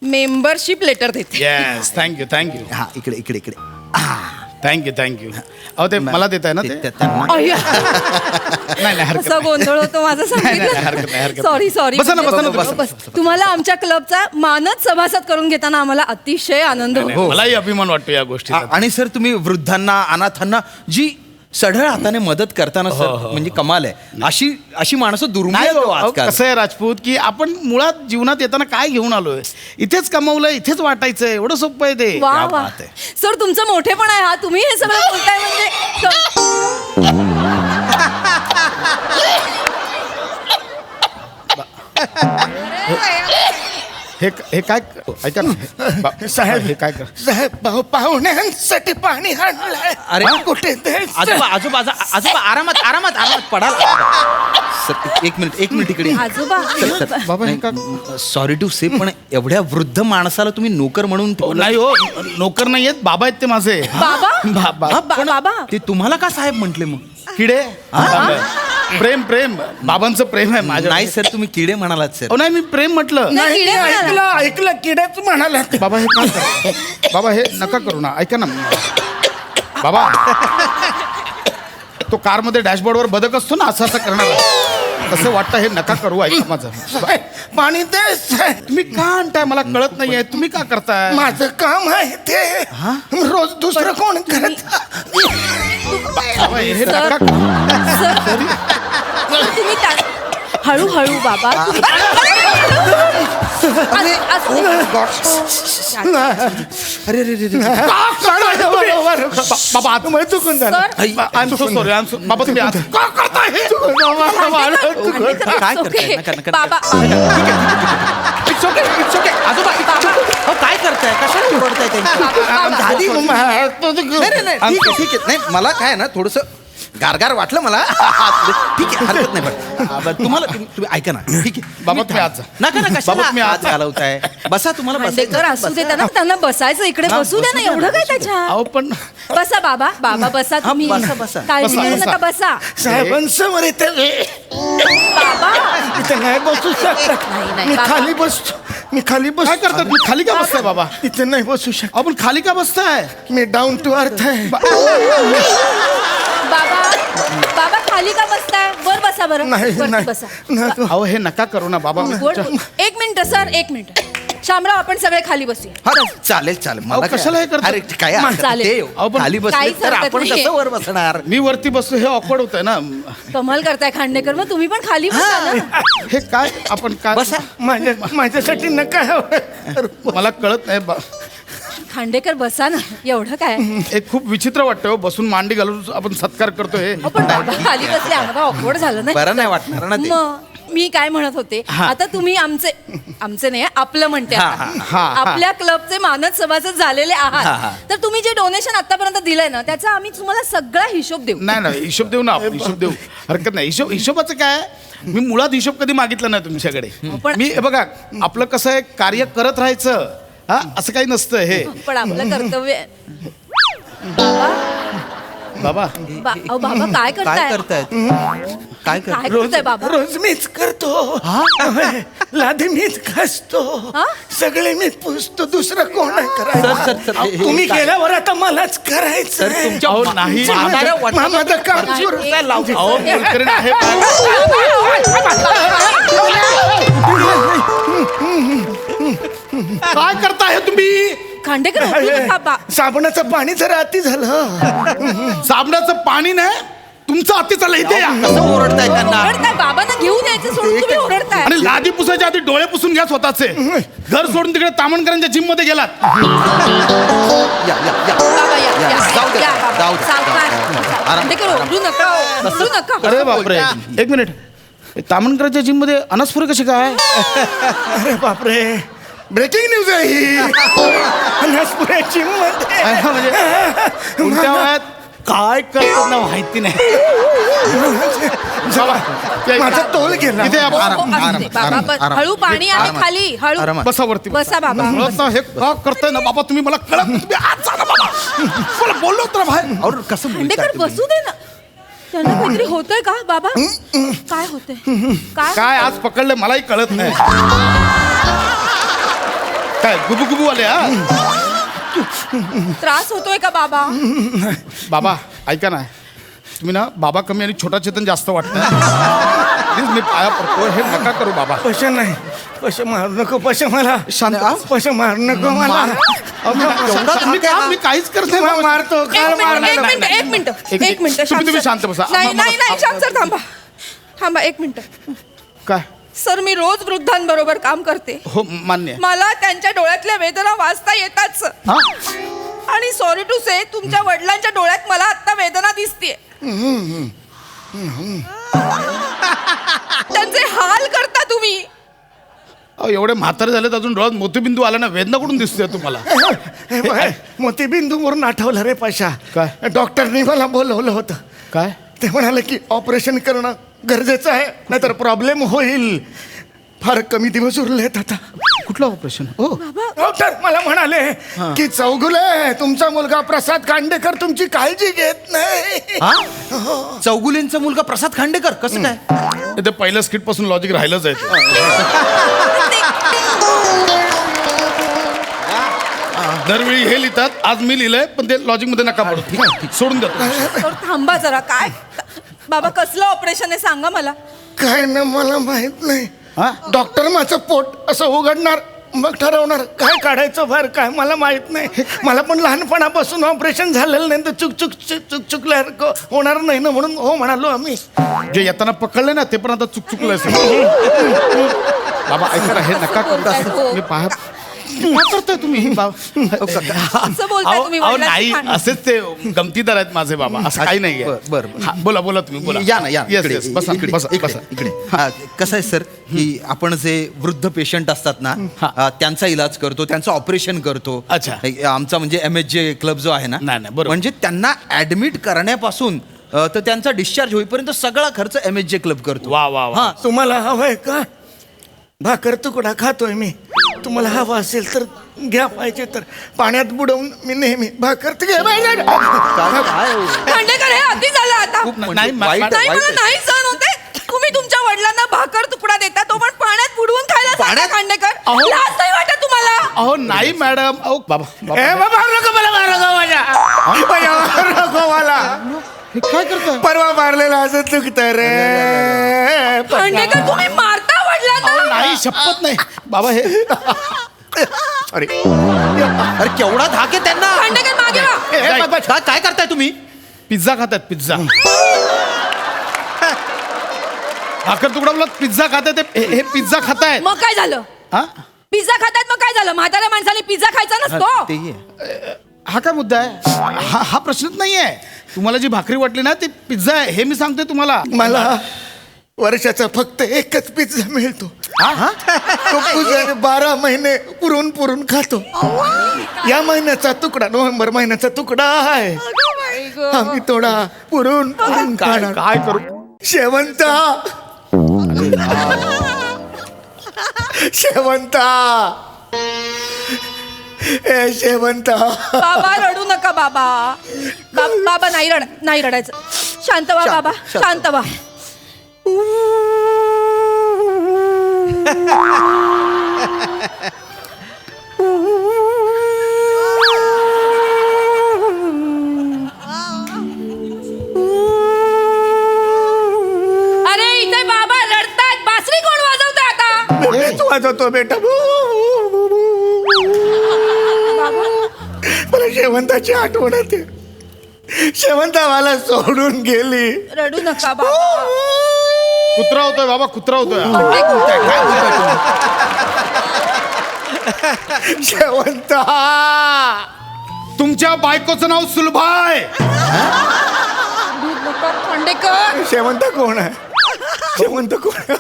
A: मेंबरशिप लेटर देते.
E: येस थँक्यू थँक्यू
F: हा इकडे इकडे इकडे.
E: थँक्यू. अहो ते मला देत आहे ना ते?
F: त्यांना-
A: अय्या.
E: नाही हरकत
A: कसा गोंधळ होतो माझा
E: नाही, हरकत नाही.
A: सांगितलं. Sorry sorry.
E: बसा ना, बसा ना,
F: बसा,
A: बस. तुम्हाला आमच्या क्लबचा मानद सभासद करून घेताना आम्हाला अतिशय आनंद
E: नाही.
A: होतो.
E: मलाही अभिमान वाटतो या गोष्टीचा.
F: आणि सर तुम्ही वृद्धांना अनाथांना जी सढळ हाताने मदत करताना सर म्हणजे कमाल आहे. अशी माणसं दुर्मिळ
E: नाही
F: आहेत
E: हो,
F: हो
E: अहो,
F: आजकाल.
E: कसं आहे राजपूत की आपण मुळात जीवनात येताना काय घेऊन आलोय? इथेच कमवलंय, इथेच वाटायचंय. एवढं सोपं आहे ते.
A: वा
F: क्या
A: वा.
F: बात आहे.
A: सर तुमचं मोठेपण आहे हा. तुम्ही हे सगळं बोलताय म्हणजे
E: हे काय ऐका ना
F: साहेब,
E: हे काय कर
F: साहेब पाहुण्यांसाठी पाणी आणलंय. अरे कुठे ते? आजोबा आजोबा आजोबा आरामात आरामात आरामात पडाल. सर एक मिनिट इकडे.
A: आजोबा.
E: बाबा हे का
F: सॉरी टू से पण एवढ्या वृद्ध माणसाला तुम्ही नोकर म्हणून ठेवलं?
E: नाही हो, नोकर नाही आहेत, बाबा आहेत ते माझे.
A: बाबा
E: बाबा
A: बाबा
F: ते तुम्हाला का साहेब म्हंटले मग?
E: किडे प्रेम प्रेम बाबांचं प्रेम आहे माझ्या
H: नाही सर तुम्ही किडे म्हणालात सर.
E: नाही मी प्रेम म्हटलं
B: नाही,
A: किडे म्हणाला.
B: ऐकलं
F: ऐकलं किड्याच म्हणाला
E: बाबा हे काय करता? बाबा हे नका करू ना ऐका ना बाबा तो कारमध्ये डॅशबोर्डवर बदक असतो ना असं असं करणार तसं वाटतं हे नका करू ऐका माझं
F: पाणी दे
E: तुम्ही का आणताय मला कळत नाहीये तुम्ही का करताय
F: माझं काम आहे ते रोज दुसरं कोण करत
E: बाबा, हे नका करू.
A: तुम्ही हळूहळू बाबा
H: अरे रे रे रे.
E: बाबा आता मला चुकून झालं आय एम सो सॉरी बाबा तुम्ही आता का करताय हे
H: काय करताय नका नका
A: बाबा
E: It's okay, it's okay. आजोबा
H: अहो, काय करताय कशाला ओरडताय त्यांची झाली नाही नाही ठीक आहे ठीक आहे नाही मला काय ना थोडस गारगार वाटलं मला ठीक आहे हरकत नाही पण तुम्हाला तुम्ही ऐका ना ठीक आहे
E: बाबा तुम्ही आज जा.
H: नका नका
E: बाबा, तुम्ही
H: आज
E: आज जा.
H: घालवताय बसा तुम्हाला
A: खांडेकर
H: बसायचं
A: असू देता ना त्यांना बसायचं इकडे
H: हा,
A: बसू द्या ना
H: बसू द्या
A: एवढं
H: ना,
A: काय
H: बसू
A: त्याच्या
E: अहो पण
A: बसा बाबा बाबा बसा तुम्ही
H: बसा, बसा.
A: काळजी
E: बसा,
A: करू
E: बसा.
A: नका बसा
F: साहेबांसमोर इथे
A: बाबा
F: इथे नाही बसू शकत
A: नाही, नाही,
F: मी
A: बाबा.
F: खाली बसतो मी खाली बस
E: काय करतात तुम्ही खाली का बसताय बाबा
F: इथे नाही बसू शकत
E: आपण खाली का बसताय
F: मी डाऊन टू अर्थ आहे
A: बाबा बाबा खाली का बसताय वर बसा बरं
F: नाही
A: वरती
F: नाही
A: बसा
F: नको.
E: अहो हे नका करू ना बाबा
A: एक मिनिट सर एक मिनिट शामराव आपण सगळे खाली बसूया
H: हा चालेल चालेल मला
E: अहो,
H: काय-
E: कशाला हे करता?
H: अरे काय हरकत
A: चालेल.
H: नाही.
E: अहो, पण
H: खाली बसले
A: काहीच
H: तर
A: हरकत
H: आपण
A: नाहीये.
H: कसं वर बसणार
E: मी वरती बसतो हे ऑकवर्ड होतंय ना
A: कमाल करताय खांडेकर मग तुम्ही पण खाली बसा ना
E: हे काय आपण काय
H: बसा
F: माझ्यासाठी नका हवं.
E: मला कळत नाही
A: खांडेकर बसा ना एवढं काय
E: हे खूप विचित्र वाटतं हो, बसून मांडी घालून आपण सत्कार करतोय
A: आपण बाबा खाली बसले आम्हाला ऑकवर्ड झालं नाही
H: बरं नाही वाटणार ना ते
A: मग मी काय म्हणत होते आता तुम्ही आमचे नाही आपलं म्हणते
H: हा,
A: आता.
E: हा, हा.
A: आपल्या क्लबचे मानद सभासद झालेले
H: हा, हा.
A: आहात तर तुम्ही जे डोनेशन आतापर्यंत दिलंय ना त्याचा आम्ही तुम्हाला सगळा हिशोब देऊ
E: नाही नाही हिशोब देऊ ना आपण, हिशोब देऊ हरकत नाही हिशोबाचं काय मी मुळात हिशोब कधी मागितला नाही तुमच्याकडे
A: पण-
E: मी हे बघा आपलं कसं आहे कार्य करत राहायचं हा असं काही नसतं हे
A: पण आपलं कर्तव्य आहे.
E: बाबा
A: अहो, बाबा काय
H: काय
A: करताय
H: करतायत काय करताय
A: काय करताय बाबा
F: रोज मीच करतो लादी मीच घासतो
A: हा?
F: सगळे मीच पुसतो दुसरं कोण आहे करायचं
H: सर, सर,
F: अहो,
H: हे-
F: तुम्ही
H: काय-
F: गेल्यावर आता मलाच करायचं
H: सर
F: आहे.
H: तुमच्या
E: अहो, नाही.
H: म्हाताऱ्या वाटणाचं
F: माझं काम
A: नाही,
F: सुरू
A: एक-
E: अहो मोलकरीण आहे काय करताय तुम्ही
A: खांडेकर ओरडू नका
F: साबणाचं पाणी जरा अति झालं
E: साबणाचं पाणी नाही तुमचं अति चाललं इथे या
H: कसं ओरडताय त्यांना
A: ओरडताय बाबांना घेऊन यायचं सोडून तुम्ही ओरडताय
E: आणि लादी पुसायच्या आधी डोळे पुसून घ्या स्वतःचे घर सोडून तिकडे तामणकरांच्या जिम मध्ये गेलात
H: या या या
A: बाबा या
H: जाऊ दे,
A: या बाबा.
H: जाऊ दे.
A: सावकाश.
H: आराम,
A: खांडेकर
H: आराम.
A: ओरडू नका ओरडू नका
E: अरे बापरे एक मिनिट तामणकरांच्या जिम मध्ये अनस्फुरे कसे काय
F: अरे बापरे ब्रेकिंग न्यूज आहे ही नागपुराची मध्ये
E: म्हणजे कोणत्या वयात काय करतात ना माहिती नाही जावा.
F: माझा तोल गेला
E: इथे या.
A: हो,
H: आराम,
A: असू
H: आराम,
A: दे. बाबा
H: आराम,
A: बस.
H: आराम.
A: हळू पाणी आहे
H: आरामात.
A: खाली हळू
H: आरामात.
E: बसा वरती
A: बसा बाबा
E: कळत ना हे का करताय ना बाबा तुम्ही मला कळत नाही. तुम्ही आज जा ना बाबा मला बोललो तर बाहेर
H: और कसं बोलताय
A: खांडेकर
H: तुम्ही?
A: बसू दे ना त्यांना काहीतरी होतंय का बाबा काय होतंय काय
E: काय आज पकडलं मलाही कळत नाही काय गुबू गुबू आले हा
A: त्रास होतोय का बाबा
E: बाबा ऐका ना तुम्ही ना बाबा कमी आणि छोटा चेतन जास्त वाटतं प्लीज मी पाया पडतो हे नका करू बाबा
F: पैसे नाही पैसे मारू नको पैसे मला
E: शांत
F: पैसे मारू नको मला
E: मी काहीच करत नाही बाबा.
F: मारतो काल मारणार
A: एक मिनिट
E: तुम्ही शांत बसा.
A: नाही नाही नाही शांत सर थांबा थांबा एक मिनिट
E: काय
A: सर मी रोज वृद्धांबरोबर काम करते
E: हो मान्य आहे.
A: मला त्यांच्या डोळ्यातल्या वेदना वाचता येतात सर
E: हा?
A: आणि सॉरी टू से तुमच्या वडिलांच्या डोळ्यात मला आता वेदना दिसतीये त्यांचे हाल करता तुम्ही
E: अहो, एवढे म्हातारे झालेत अजून डोळ्यात मोतीबिंदू आला ना वेदना कुठून दिसतोय तुम्हाला
F: मोतीबिंदूवरून आठवलं रे पैसा
E: काय?
F: डॉक्टरनी मला बोलवलं होतं
E: काय
F: ते म्हणाले की ऑपरेशन करणं गरजेचं आहे नाहीतर प्रॉब्लेम होईल फार कमी दिवस उरलेत आता
E: कुठलं ऑपरेशन हो
F: डॉक्टर मला म्हणाले की चौगुले तुमचा मुलगा प्रसाद खांडेकर तुमची काळजी घेत नाही
H: हा चौगुलेंचा मुलगा प्रसाद खांडेकर कसं काय
E: ते पहिल्या स्किट पासून लॉजिक राहिलंच आहे दरवेळी हे लिहितात आज मी लिहिलंय पण ते लॉजिक मध्ये नका पडू सोडून देतो
B: तर थांबा जरा काय बाबा कसलं ऑपरेशन आहे सांगा मला
F: काय ना मला माहित नाही डॉक्टर माझं पोट असं उघडणार मग ठरवणार काय काढायचं बाहेर काय मला माहित नाही मला पण लहानपणापासून ऑपरेशन झालेलं नाही तर चुकल्यासारखं होणार नाही ना म्हणून हो म्हणालो आम्ही
E: जे येताना पकडले ना ते पण आता चुकलंय बाबा ऐका ना, हे नका करू मी पाहा काय करताय तुम्ही
B: असं बोलताय तुम्ही
E: अहो
B: वडिलांचं
E: नाही
B: खाणं.
E: असेच ते गमतीदार आहेत माझे बाबा असं काही नाही
H: बरं.
E: बोला बोला तुम्ही बोला
H: या ना या
E: Yes,
H: इकडे,
E: yes, बसा
H: इकडे,
E: बसा
H: इकडे,
E: बसा
H: इकडे कसं आहे सर की आपण जे वृद्ध पेशंट असतात ना त्यांचा इलाज करतो त्यांचं ऑपरेशन करतो
E: अच्छा.
H: आमचा म्हणजे MHJ क्लब जो आहे ना
E: नाही, बरोबर.
H: म्हणजे त्यांना ऍडमिट करण्यापासून तर त्यांचा डिस्चार्ज होईपर्यंत सगळा खर्च MHJ क्लब करतो
E: वा वा वा
H: हा
F: तुम्हाला हवंय का भाकर तुकडा खातोय मी तुम्हाला हवा असेल तर घ्या पाहिजे तर पाण्यात बुडवून मी नेहमी भाकर तर घ्या पाहिजे
H: काय हो?
B: खांडेकर हे अति झालं आता
H: खूप म्हणजे
E: नाही,
H: वाईट
E: मा-
B: नाही
H: वाईट
B: मला
H: आहे.
B: नाही सहन होते तुम्ही तुमच्या वडिलांना भाकर तुकडा देता तो पण पाण्यात बुडवून खायला सांगता
H: पाण्यात?
B: खांडेकर
E: अहो.
B: लाज नाही वाटत तुम्हाला
E: अहो नाही मॅडम अहो बाबा
F: ए बाबा नको मला मारू नको माझ्या मारू नको मला
E: हे काय करताय
F: परवा मारलेला असं चुकतं रे
B: खांडेकर तुम्ही मारता वडिलांना
E: अहो नाही शपथ नाही बाबा हे
F: अरे
H: अरे केवढा धाक आहे त्यांना
B: खांडेकर मागे वा.
H: काय करताय तुम्ही
E: पिझ्झा खातात पिझ्झा भाकर तुकडा बोला पिझ्झा खाताय ते हे पिझ्झा खातायत
B: मग काय झालं
E: हा
B: पिझ्झा खातात मग काय झालं म्हाताऱ्या माणसाने पिझ्झा खायचा नसतो
H: तेही आहे.
E: हा काय मुद्दा आहे हा प्रश्नच नाहीये तुम्हाला जी भाकरी वाटली ना ती पिझ्झा आहे हे मी सांगतोय तुम्हाला
F: मला वर्षाचा फक्त एकच पिझ्झा मिळतो तो पूजाने 12 महिने पुरून पुरून खातो या महिन्याचा तुकडा नोव्हेंबर महिन्याचा तुकडा आहे आम्ही थोडा पुरून पुरून खाणार
E: काय करू
F: शेवंता शेवंता ए शेवंता
B: बाबा रडू नका बाबा बाबा नाही रडायचं शांत व्हा बाबा शांत व्हा अरे इथे बाबा रडतायत बासरी कोण वाजवतोय आता
F: हेच वाजवतो बेटा मला शेवंताची आठवण येते शेवंता मला सोडून गेली
B: रडू नका बाबा
E: कुत्रा होतोय बाबा कुत्रा होतोय
F: शेवंता
E: तुमच्या बायकोचं नाव सुलभाय
B: खांडेकर
F: शेवंत कोण आहे शेवंत कोण आहे?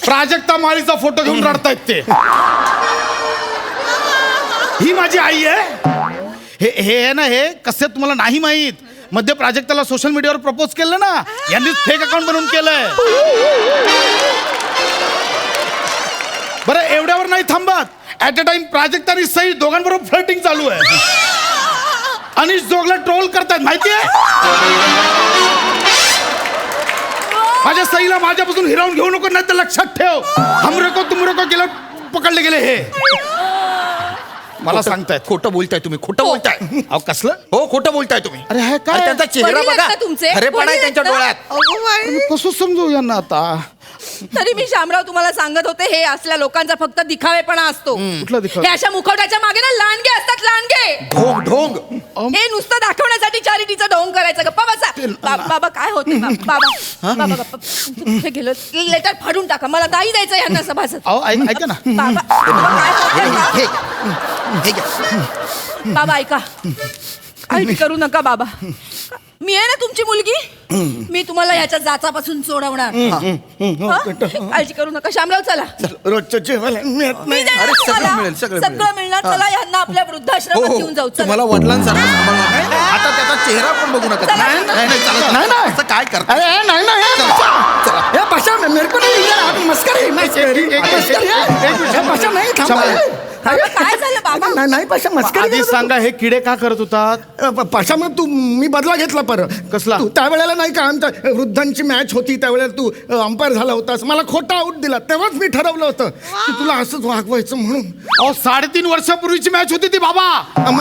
E: प्राजक्ता माळीचा फोटो घेऊन रडतायत ते ही माझी आई आहे हे आहे ना हे कसे तुम्हाला नाही माहित मध्ये प्राजक्ताला सोशल मीडियावर प्रपोज केलं ना यांनी फेक अकाउंट बनवून केलंय बरं एवढ्यावर नाही थांबत ऍट अ टाइम प्राजक्ता आणि सई दोघांबरोबर फ्लर्टिंग चालू आहे अनिश जोगला ट्रोल करतात माहितीये माझ्या सईला माझ्यापासून हिरावून घेऊ नको नाही तर लक्षात ठेव हमरे को तुमरे को गेलं पकडले गेले हे मला सांगतायत
H: खोटं बोलताय तुम्ही खोटं बोलताय
E: अहो कसलं
H: हो खोटं बोलताय तुम्ही
E: अरे हे काय
H: अरे त्यांचा चेहरा
B: वडील आहेत
H: बघा
B: ना तुमचे?
H: खरेपणा आहे
B: वडील
H: त्यांच्या
B: आहेत ना?
H: डोळ्यात
E: कसं समजू यांना आता
B: तरी मी शामराव तुम्हाला सांगत होते हे असल्या लोकांचा फक्त दिखावेपणा असतो
E: कुठला दिखावा?
B: हे अशा मुखवट्याच्या मागे ना लांडगे असतात लांडगे
H: ढोंग ढोंग
B: हे नुसतं दाखवण्यासाठी चॅरिटीचं ढोंग करायचं गप्पा बसा बाबा काय होते बाबा गप्पा कुठे गेलं लेटर फाडून टाका मला दाई द्यायचं यांना सभासद
E: अहो ऐका ना
B: बाबा काय होतंय?
H: हे घ्या.
B: बाबा ऐका ऐक करू नका बाबा मी आहे ना तुमची मुलगी मी तुम्हाला ह्याच्या जाचापासून सोडवणार हं? काळजी करू नका शामराव चला
F: रोजच्या जेवायला मिळत
B: मी
F: नाही.
B: देणार
H: अरे, सगळं
B: तुम्हाला.
H: मिळेल, सगळं
B: सगळं
H: मिळेल.
B: मिळणार चला यांना आपल्या वृद्धाश्रमात घेऊन जाऊ चला.
H: तुम्हाला वडिलांसारखं सांभाळणार नाही. आता त्याचा चेहरा पण बघू नका नाही नाही चालत
F: नाही, नाही.
H: असं काय करता
F: अरे नाही नाही हे पाशा मेरे को नहीं यार आप मस्करी मस्करी मस्करी हे पाशा नाही थांबा
B: काय झालं बाबा
F: नाही पाशा मस्करी
E: आधी सांगा हे किडे का करत होतात
F: पाशा मग मी बदला घेतला
E: कसला?
F: तू त्यावेळेला नाही का आमच्या वृद्धांची मॅच होती त्यावेळेला तू अंपायर झाला होतास मला खोटा आऊट दिला तेव्हाच मी ठरवलं होतं की तुला असंच वागवायचं म्हणून
E: अहो 3.5 वर्षापूर्वीची मॅच होती ती बाबा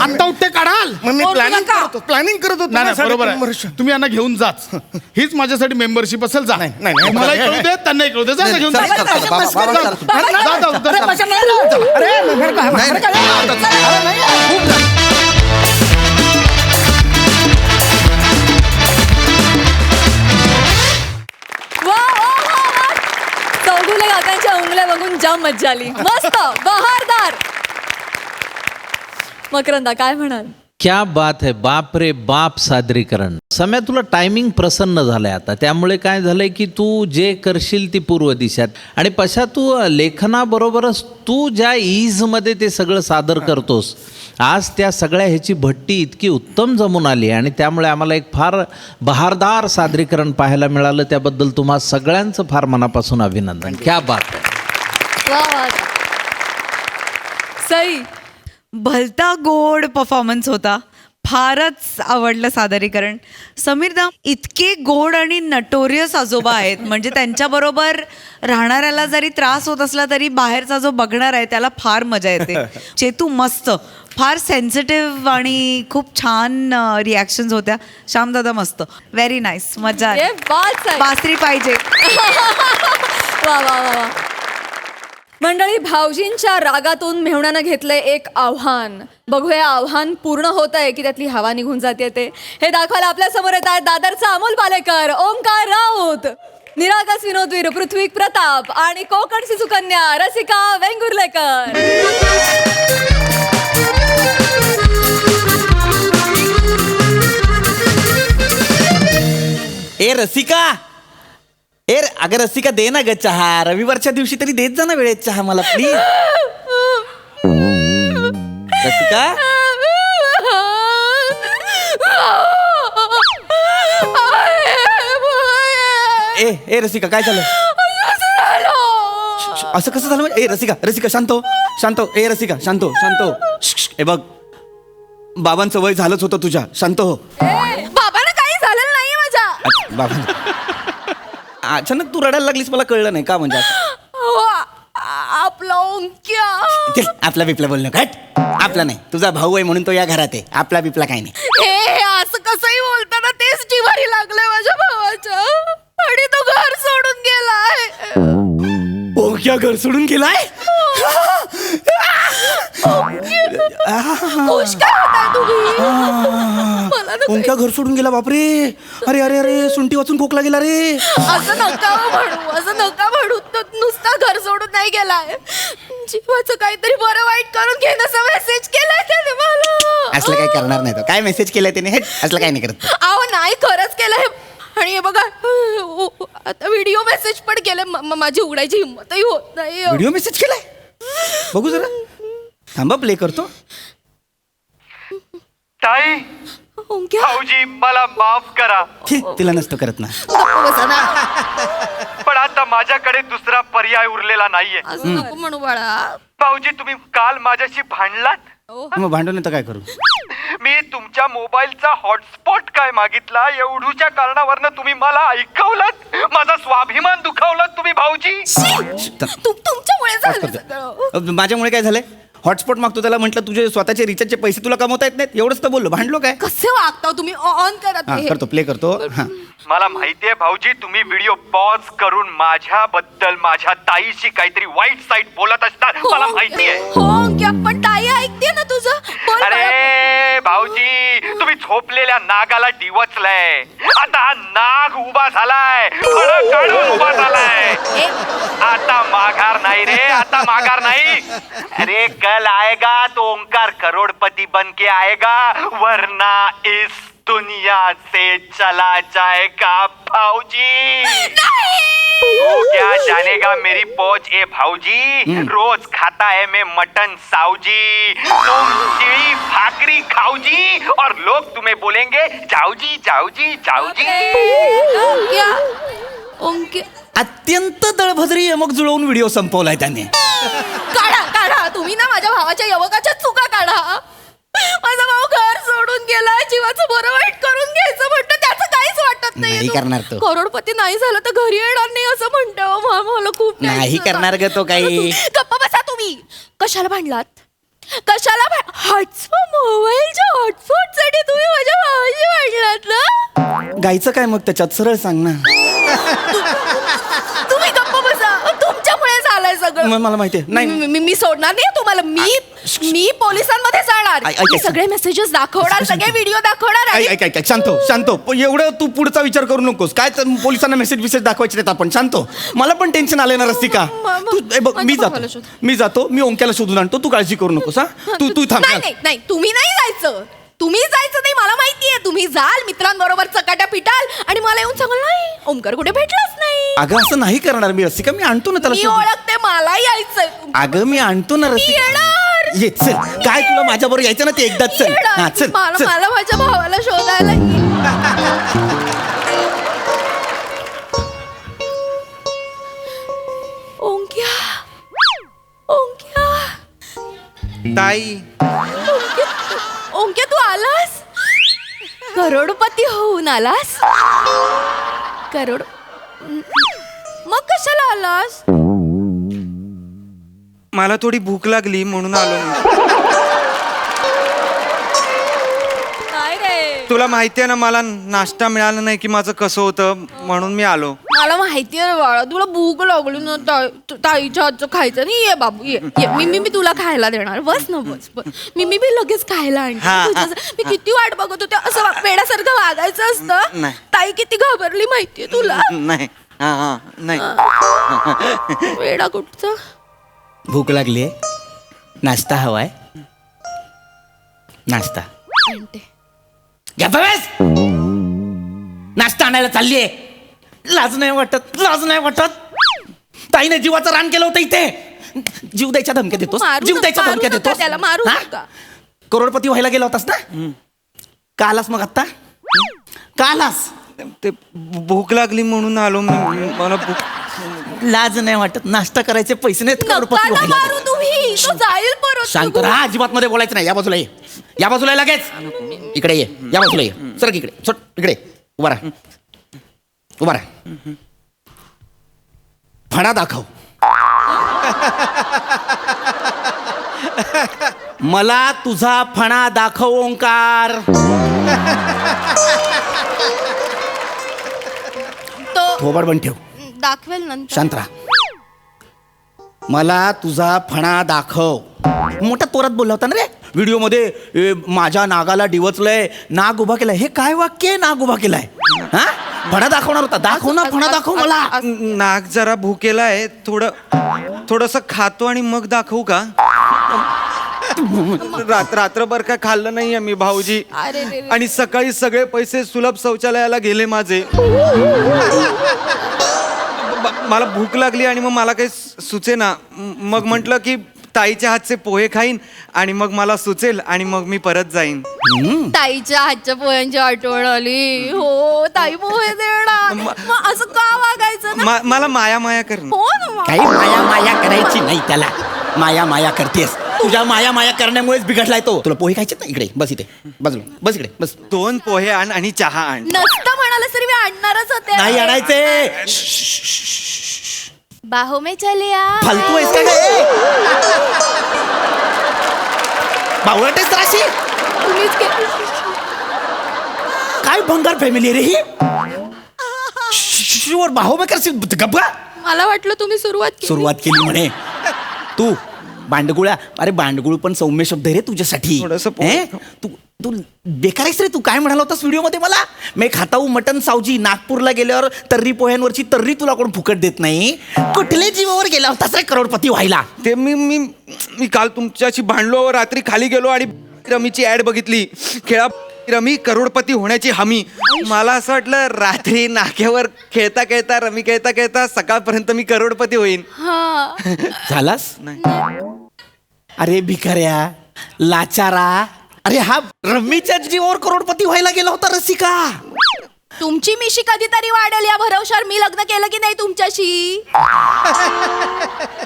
E: आत्ता उठते काढाल
F: मग मी
B: बोलू
F: प्लॅनिंग
B: नका.
F: करत होतो
E: नाही
F: ना,
E: नाही, बरोबर
F: 3.5 वर्ष.
E: आहे तुम्ही यांना घेऊन जाच हीच माझ्यासाठी मेंबरशिप असेल जा
F: नाही, नाही,
E: मला
F: नाही,
E: कळू दे त्यांनाही कळू दे जा
H: नाही,
E: घेऊन
H: चला,
E: जा.
H: चला, चला, बाबा, बाबा, चला.
E: जा, जा, जा,
F: अरे
E: जा.
F: पाशा नाही ना. अरे मेरे को-
H: नाही,
F: मेरे को-
H: नाही, आता चला.
F: अरे नाही यार.
H: खूप झालं.
A: वा वा वा वा. चौगुले काकांच्या उंगल्या बघून जाम मज्जा आली मस्त बहारदार. मकरंदा काय म्हणाल?
G: क्या बात है, बाप रे बाप सादरीकरण. सम्या तुला टायमिंग प्रसन्न झालंय आता, त्यामुळे काय झालंय की तू जे करशील ती पूर्व दिशात. आणि पशा तू लेखनाबरोबरच तू ज्या ईजमध्ये ते सगळं सादर करतोस आज त्या सगळ्या ह्याची भट्टी इतकी उत्तम जमून आली आणि त्यामुळे आम्हाला एक फार बहारदार सादरीकरण पाहायला मिळालं. त्याबद्दल तुम्हा सगळ्यांचं फार मनापासून अभिनंदन. क्या बात आहे.
A: वा वा. सई
I: भलता गोड परफॉर्मन्स होता. फारच आवडलं सादरीकरण. समीरदा इतके गोड आणि नटोरियस आजोबा आहेत म्हणजे त्यांच्याबरोबर राहणाऱ्याला जरी त्रास होत असला तरी बाहेरचा जो बघणार आहे त्याला फार मजा येते. चेतू मस्त फार सेन्सिटिव्ह आणि खूप छान रिॲक्शन्स होत्या. श्यामदादा मस्त व्हेरी नाईस मजा आली.
A: ये बात आहे.
I: बासरी पाहिजे.
A: वा वा वा वा. मंडळी भाऊजींच्या रागातून मेहुण्यानं घेतलंय एक आव्हान. बघूया आव्हान पूर्ण होत आहे की त्यातली हवा निघून जाते ते हे दाखवायला आपल्या समोर येत आहेत दादरचा अमोल पालेकर, ओंकार राऊत, निरागस विनोदवीर पृथ्वी प्रताप आणि कोकणची सुकन्या रसिका वेंगुर्लेकर.
D: ए रसिका अगं रसिका दे ना ग चहा. रविवारच्या दिवशी तरी देत जा ना वेळेत चहा मला प्लीज. रसिका ए रसिका काय झालं? असं कसं झालं? ए रसिका शांत हो. ए रसिका शांत हो. ए बघ बाबांचं वय झालंच होतं तुझ्या. शांत हो.
B: बाबांना काही झालेलं नाहीये माझ्या
D: बाबा अचानक तू रडायला लागलीस मला कळलं नाही का म्हणजे असं?
B: अहो, आपला ओंक्या
D: ते आपला बिपला बोलणं घट. आपला नाही तुझा भाऊ आहे म्हणून तो या घरात आहे. आपला बिपला काही नाही.
B: हे असं कसंही बोलताना तेच जिवारी लागलंय माझ्या भावाच्या आणि तो घर सोडून गेलाय.
D: ओंक्या घर सोडून गेलाय?
B: खुश काय होताय तुम्ही? मला तर
D: ओंक्या घर सोडून गेला बापरे. अरे अरे अरे सुंटी वाचून खोकला गेला रे.
B: असं नका म्हणू तो नुसता घर सोडून नाही गेलाय. जीवाचं काहीतरी बरं वाईट करून घेण्याचा मेसेज केलाय त्याने मला.
D: असलं काही करणार नाही तो. काय मेसेज केलाय त्याने? हे असलं काही नाही करत.
B: अहो नाही खरंच केलंय. आणि हे बघा आता व्हिडिओ मेसेज पण केलंय. माझी उघडायची हिंमतही होत नाही.
D: व्हिडिओ मेसेज केलाय? बघू जरा थांबा प्ले करतो.
J: ताई
B: ओंक्या
J: भाऊजी मला माफ करा
D: तिला नसतो करत ना.
B: गप्प बसा ना.
J: पण आता माझ्याकडे दुसरा पर्याय उरलेला नाहीये.
B: असं नको म्हणू बाळा.
J: भाऊजी तुम्ही काल माझ्याशी भांडलात.
D: मग भांडून तर काय करू?
J: मी तुमच्या मोबाईलचा हॉटस्पॉट काय मागितला एवढूच्या कारणावरनं तुम्ही मला ऐकवलात. माझा स्वाभिमान दुखावलात तुम्ही भाऊजी.
B: तुमच्यामुळे झालं सगळं.
D: माझ्यामुळे काय झालंय? हॉटस्पॉट मागतो त्याला म्हटलं तुझे स्वतःचे रिचार्जचे पैसे तुला कमवता येत नाहीत एवढंच तर बोललो. भांडलो काय?
B: कसे वागता तुम्ही ऑन करा
D: हा
B: ते.
D: करतो प्ले करतो. हा
J: मला माहितीये भाऊजी तुम्ही व्हिडिओ पॉज करून माझ्याबद्दल माझ्या ताईशी काहीतरी वाईट साईड बोलत असतात. मला माहितीये.
B: हो ओंक्या पण ताई ऐकते ना तुझं. बोल बाळा.
J: अरे भाऊजी तुम्ही झोपलेल्या नागाला डिवचलंय. आता हा नाग उभा झालाय. फळं काढून उभा झालाय. आता माघार नाही रे. आता माघार नाही. अरे कल आएगा तो ओंकार करोड़पति बन के आएगा वरना इस दुनिया से चला जाएगा भाऊजी। वो क्या जानेगा मेरी पहुंच ए भाऊजी, रोज खाता है मैं मटन साऊजी, तुम चिड़ी भाकरी खाऊजी और लोग तुम्हें बोलेंगे जाऊजी जाऊजी जाऊजी।
B: ओंक्या ओंक्या
H: अत्यंत दळभद्री यमक जुळवून व्हिडिओ संपवलाय त्याने.
B: काढा काढा तुम्ही ना माझ्या भावाच्या यवकाच्या चुका काढा. माझा भाऊ घर सोडून गेला, जीवाचं बरं वाईट करून घ्यायचं म्हणतो, त्याचं काहीच वाटत
H: नाही करणार तो.
B: करोडपती नाही झालं तर घरी येणार नाही असं म्हणतो. मला खूप
H: नाही
B: tension
H: करणार ग तो काही.
B: गप्पा बसा तुम्ही. कशाला भांडलात? कशाला हॉटस्पॉट मोबाईलच्या हॉटस्पॉट साठी तुम्ही माझ्या भावाशी भांडलात ना?
H: गायचं काय मग त्याच्यात सरळ सांग ना.
B: तुम्ही गप्पा बसा. तुमच्यामुळे झालंय सगळं.
H: मला माहितीये. नाही
B: मी सोडणार नाही तुम्हाला. मी पोलिसांमध्ये जाणार. मी सगळे मेसेजेस दाखवणार, सगळे व्हिडिओ दाखवणार.
H: ऐक शांतो एवढं तू पुढचा विचार करू नकोस. काय तर पोलिसांना मेसेज दाखवायचे नाहीत आपण. शांतो मला पण टेन्शन आलंय ना रसिका. बघ मी जातो मी ओंक्याला शोधून आणतो, तू काळजी करू नकोस. हा तू थांब.
B: नाही तुम्ही नाही जायचं. तुम्ही जायचं नाही, मला माहितीये. तुम्ही जाल मित्रांबरोबर चकाट्या पिटाल आणि मला येऊन सांगाल नाही ओमकार कुठे भेटलाच नाही.
H: अगं असं नाही करणार मी रसिका. मी आणतो ना
B: मी
H: त्याला.
B: ओळखते, मला यायचंय.
H: अगं मी आणतो ना रसिका.
B: येणार.
H: ये चल. काय तुला माझ्या बरोबर यायचं ना ते एकदाच चल. हा चल.
B: मला माझ्या भावाला शोधायला ओंक्या ओंक्या
H: ताई
B: ओंक्या तू आलास? करोडपती होऊन आलास? मग कशाला आलास?
K: मला थोडी भूक लागली म्हणून आलो मी.
B: काय रे?
K: तुला माहितीये ना मला नाश्ता मिळाला नाही की माझं कसं होतं, म्हणून मी आलो.
B: मला माहितीये रे बाळा, तुला भूक लागली ना ताईच्या हातचं खायचं नाही. ये बाबू ये मी तुला खायला देणार. बस ना बस. मी लगेच खायला आणते. मी किती वाट बघत होते. असं पेड्यासारखं वागायचं असतं.
K: नाही.
B: ताई किती घाबरली माहितीये तुला?
K: नाही नाही.
B: वेडा कुठचा?
H: भूक लागली नाश्ता हवाय. नाश्ता नाश्ता आणायला चाललीये. लाज नाही वाटत. ताईने जीवाचं रान केलं होतं इथे. जीव द्यायच्या धमक्या देतोस. जीव द्यायच्या धमक्या देतोस.
B: त्याला मारू नका.
H: करोडपती व्हायला गेला होतास ना. का आलास मग आता? का आलास?
K: ते भूक लागली म्हणून आलो मी. मला भूक.
H: लाज नाही वाटत? नाश्ता करायचे पैसे नाहीत करोडपती व्हायला.
B: मारू तुम्ही. तो जाईल परत.
H: शांत राहा. अजिबात मध्ये बोलायचं नाही. या बाजूला ये. या बाजूला लगेच. इकडे ये. या बाजूला ये. सर इकडे. इकडे उभा राहा. फणा दाखव. मला तुझा फणा दाखव ओंकार. थोबड बंद ठेव.
B: दाखवेल नंतर.
H: शांत राहा. मला तुझा फणा दाखव. मोठा तोरात बोलला होता ना रे व्हिडिओ मध्ये. माझ्या नागाला डिवचलंय, नाग उभा केलाय. हे काय वाक्य? नाग उभा केलाय. हा फणा दाखवणार होता. दाखव ना फणा दाखव मला.
K: नाक जरा भूकेला आहे. थोडस खातो आणि मग दाखवू का? रात्रभर काय खाल्लं नाहीये मी भाऊजी. आणि सकाळी सगळे पैसे सुलभ शौचालयाला गेले माझे. मला भूक लागली आणि मग मला काही सुचे ना. मग म्हटलं की ताईच्या हातचे पोहे खाईन आणि मग मला सुचेल आणि मग मी परत जाईन.
B: ताईच्या हातच्या पोह्यांची आठवण आली. हो ताई पोहे देणार. मग असं का वागायचं ना?
K: मला माया कर.
B: हो ना.
H: काही माया करायची नाही त्याला. माया करतेस. तुझ्या माया करण्यामुळेच बिघडलाय तो. तुला पोहे खायचे ना? इकडे बस. इथे बाजूला बस. इकडे बस.
K: 2 पोहे आण आणि चहा आण.
B: नसतं म्हणाल तरी मी आणणारच होते.
H: नाही आणायचे.
B: बाहो में चले आ.
H: फालतू आहेस का काय? बावळटेस राशी. काय भंगार फॅमिली रे ही. शुअर बाहो में करशील. गप्पा.
B: मला वाटलं तुम्ही
H: सुरुवात केली म्हणे तू. बांडगुळा. अरे बांडगुळ पण सौम्य शब्द रे तुझ्यासाठी. तू बेकार आहेस रे. तू काय म्हणाला होतास व्हिडिओ मध्ये मला? मी खाताऊ मटन सावजी. नागपूरला गेल्यावर तर्री पोह्यांवरची तर्री तुला कोण फुकट देत नाही. कुठल्या जीवावर गेला होतास रे करोडपती व्हायला?
K: ते मी काल तुमच्याशी भांडलो. रात्री खाली गेलो आणि रमीची ऍड बघितली. रमी करोडपती होण्याची हमी. मला असं वाटलं रात्री नाक्यावर खेळता खेळता रमी खेळता खेळता सकाळपर्यंत मी करोडपती होईन.
H: झालास?
K: नाही.
H: अरे भिकाऱ्या, लाचारा, अरे हा रम्मीच्या जीवावर करोडपती व्हायला गेला होता रसिका.
B: तुमची मिशी कधीतरी वाढेल या भरवशावर मी लग्न केलं की नाही तुमच्याशी?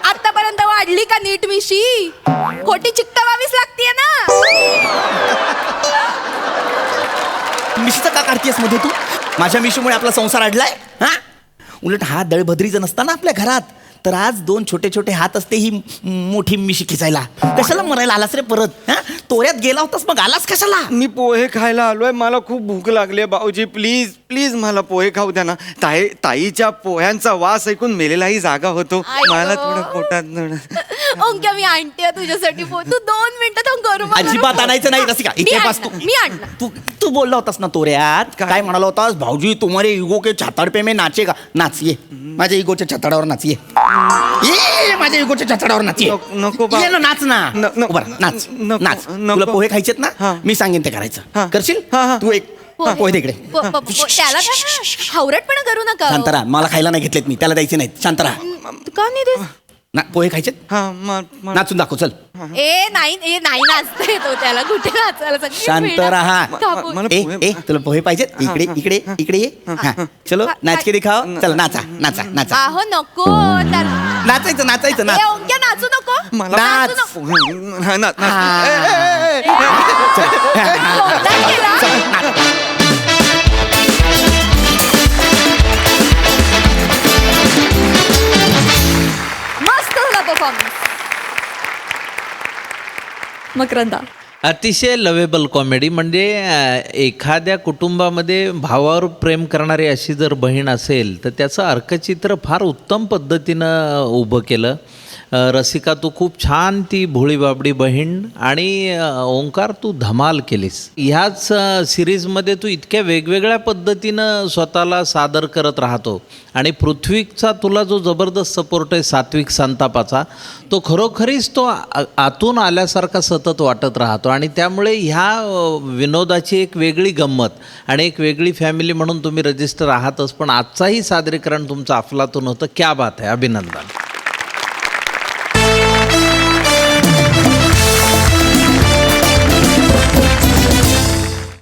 B: आतापर्यंत वाढली का नीट मिशी? खोटी चिक्कावावीच लागतीये ना.
H: मिशीचं का काढतेस मध्ये तू? माझ्या मिशीमुळे आपला संसार अडलाय हा? उलट हा दळभद्री जर नसता ना आपल्या घरात तर आज 2 छोटे छोटे हात असते ही मोठी मिशी खिचायला. कशाला मरायला आलास रे परत? हा? तोऱ्यात गेला होतास मग आलास कशाला?
K: मी पोहे खायला आलोय. मला खूप भूक लागली भाऊजी. प्लीज प्लीज मला पोहे खाऊ द्या ना. ताईच्या पोह्यांचा वास ऐकून मेलेलाही जागा होतो. मला थोडं पोटात
B: ओंक्या मी आणते तुझ्यासाठी तू 2 मिनिटं थांब करू.
H: अजिबात आणायचं नाही रसिका. इथे बस तू.
B: मी आणणार.
H: तू बोलला होतास ना तोऱ्यात. काय म्हणाला होतास? भाऊजी तुम्हारे इगो के छाताड पे मैं नाचेगा. नाच ये माझ्या इगोच्या छाताडावर नाच. ये माझ्या इगोच्या छाताडावर नाच.
K: नको
H: ये ना, नाच ना. बरं, नाच नाच. तुला पोहे खायचेत ना? मी सांगेन ते करायचं. करशील? तू एक पोहे दे इकडे.
B: त्याला हावरटपणा करू नका.
H: शांत राहा. मला खायला नाही घेतलेत मी. त्याला द्यायचे नाहीत. शांत राहा.
B: का नाही देत?
H: ना पोहे खायचेत? नाचून दाखव चल.
B: नाही नाचतोय तो. त्याला कुठे नाचायला?
H: शांत राहा. तुला पोहे पाहिजेत? इकडे इकडे इकडे ये. चलो नाच के दिखाओ. चल नाचा नाचा नाचा.
B: आहो नको.
H: नाचायचं नाचायचं नाच.
B: ओंक्या नाचू नको.
K: मला
A: मस्त झाला परफॉर्मन्स. मकरंदा.
G: अतिशय लवेबल कॉमेडी. म्हणजे एखाद्या कुटुंबामध्ये भावावर प्रेम करणारी अशी जर बहीण असेल तर त्याचं अर्कचित्र फार उत्तम पद्धतीनं उभं केलं. रसिका तू खूप छान ती भोळी बाबडी बहीण आणि ओंकार तू धमाल केलीस. ह्याच सिरीजमध्ये तू इतक्या वेगवेगळ्या पद्धतीनं स्वतःला सादर करत राहतो आणि पृथ्वीचा तुला जो जबरदस्त सपोर्ट आहे सात्विक संतापाचा तो खरोखरीच तो आतून आल्यासारखा सतत वाटत राहतो आणि त्यामुळे ह्या विनोदाची एक वेगळी गंमत आणि एक वेगळी फॅमिली म्हणून तुम्ही रजिस्टर आहातच. पण आजचाही सादरीकरण तुमचं अफलातून होतं. क्या बात आहे. अभिनंदन.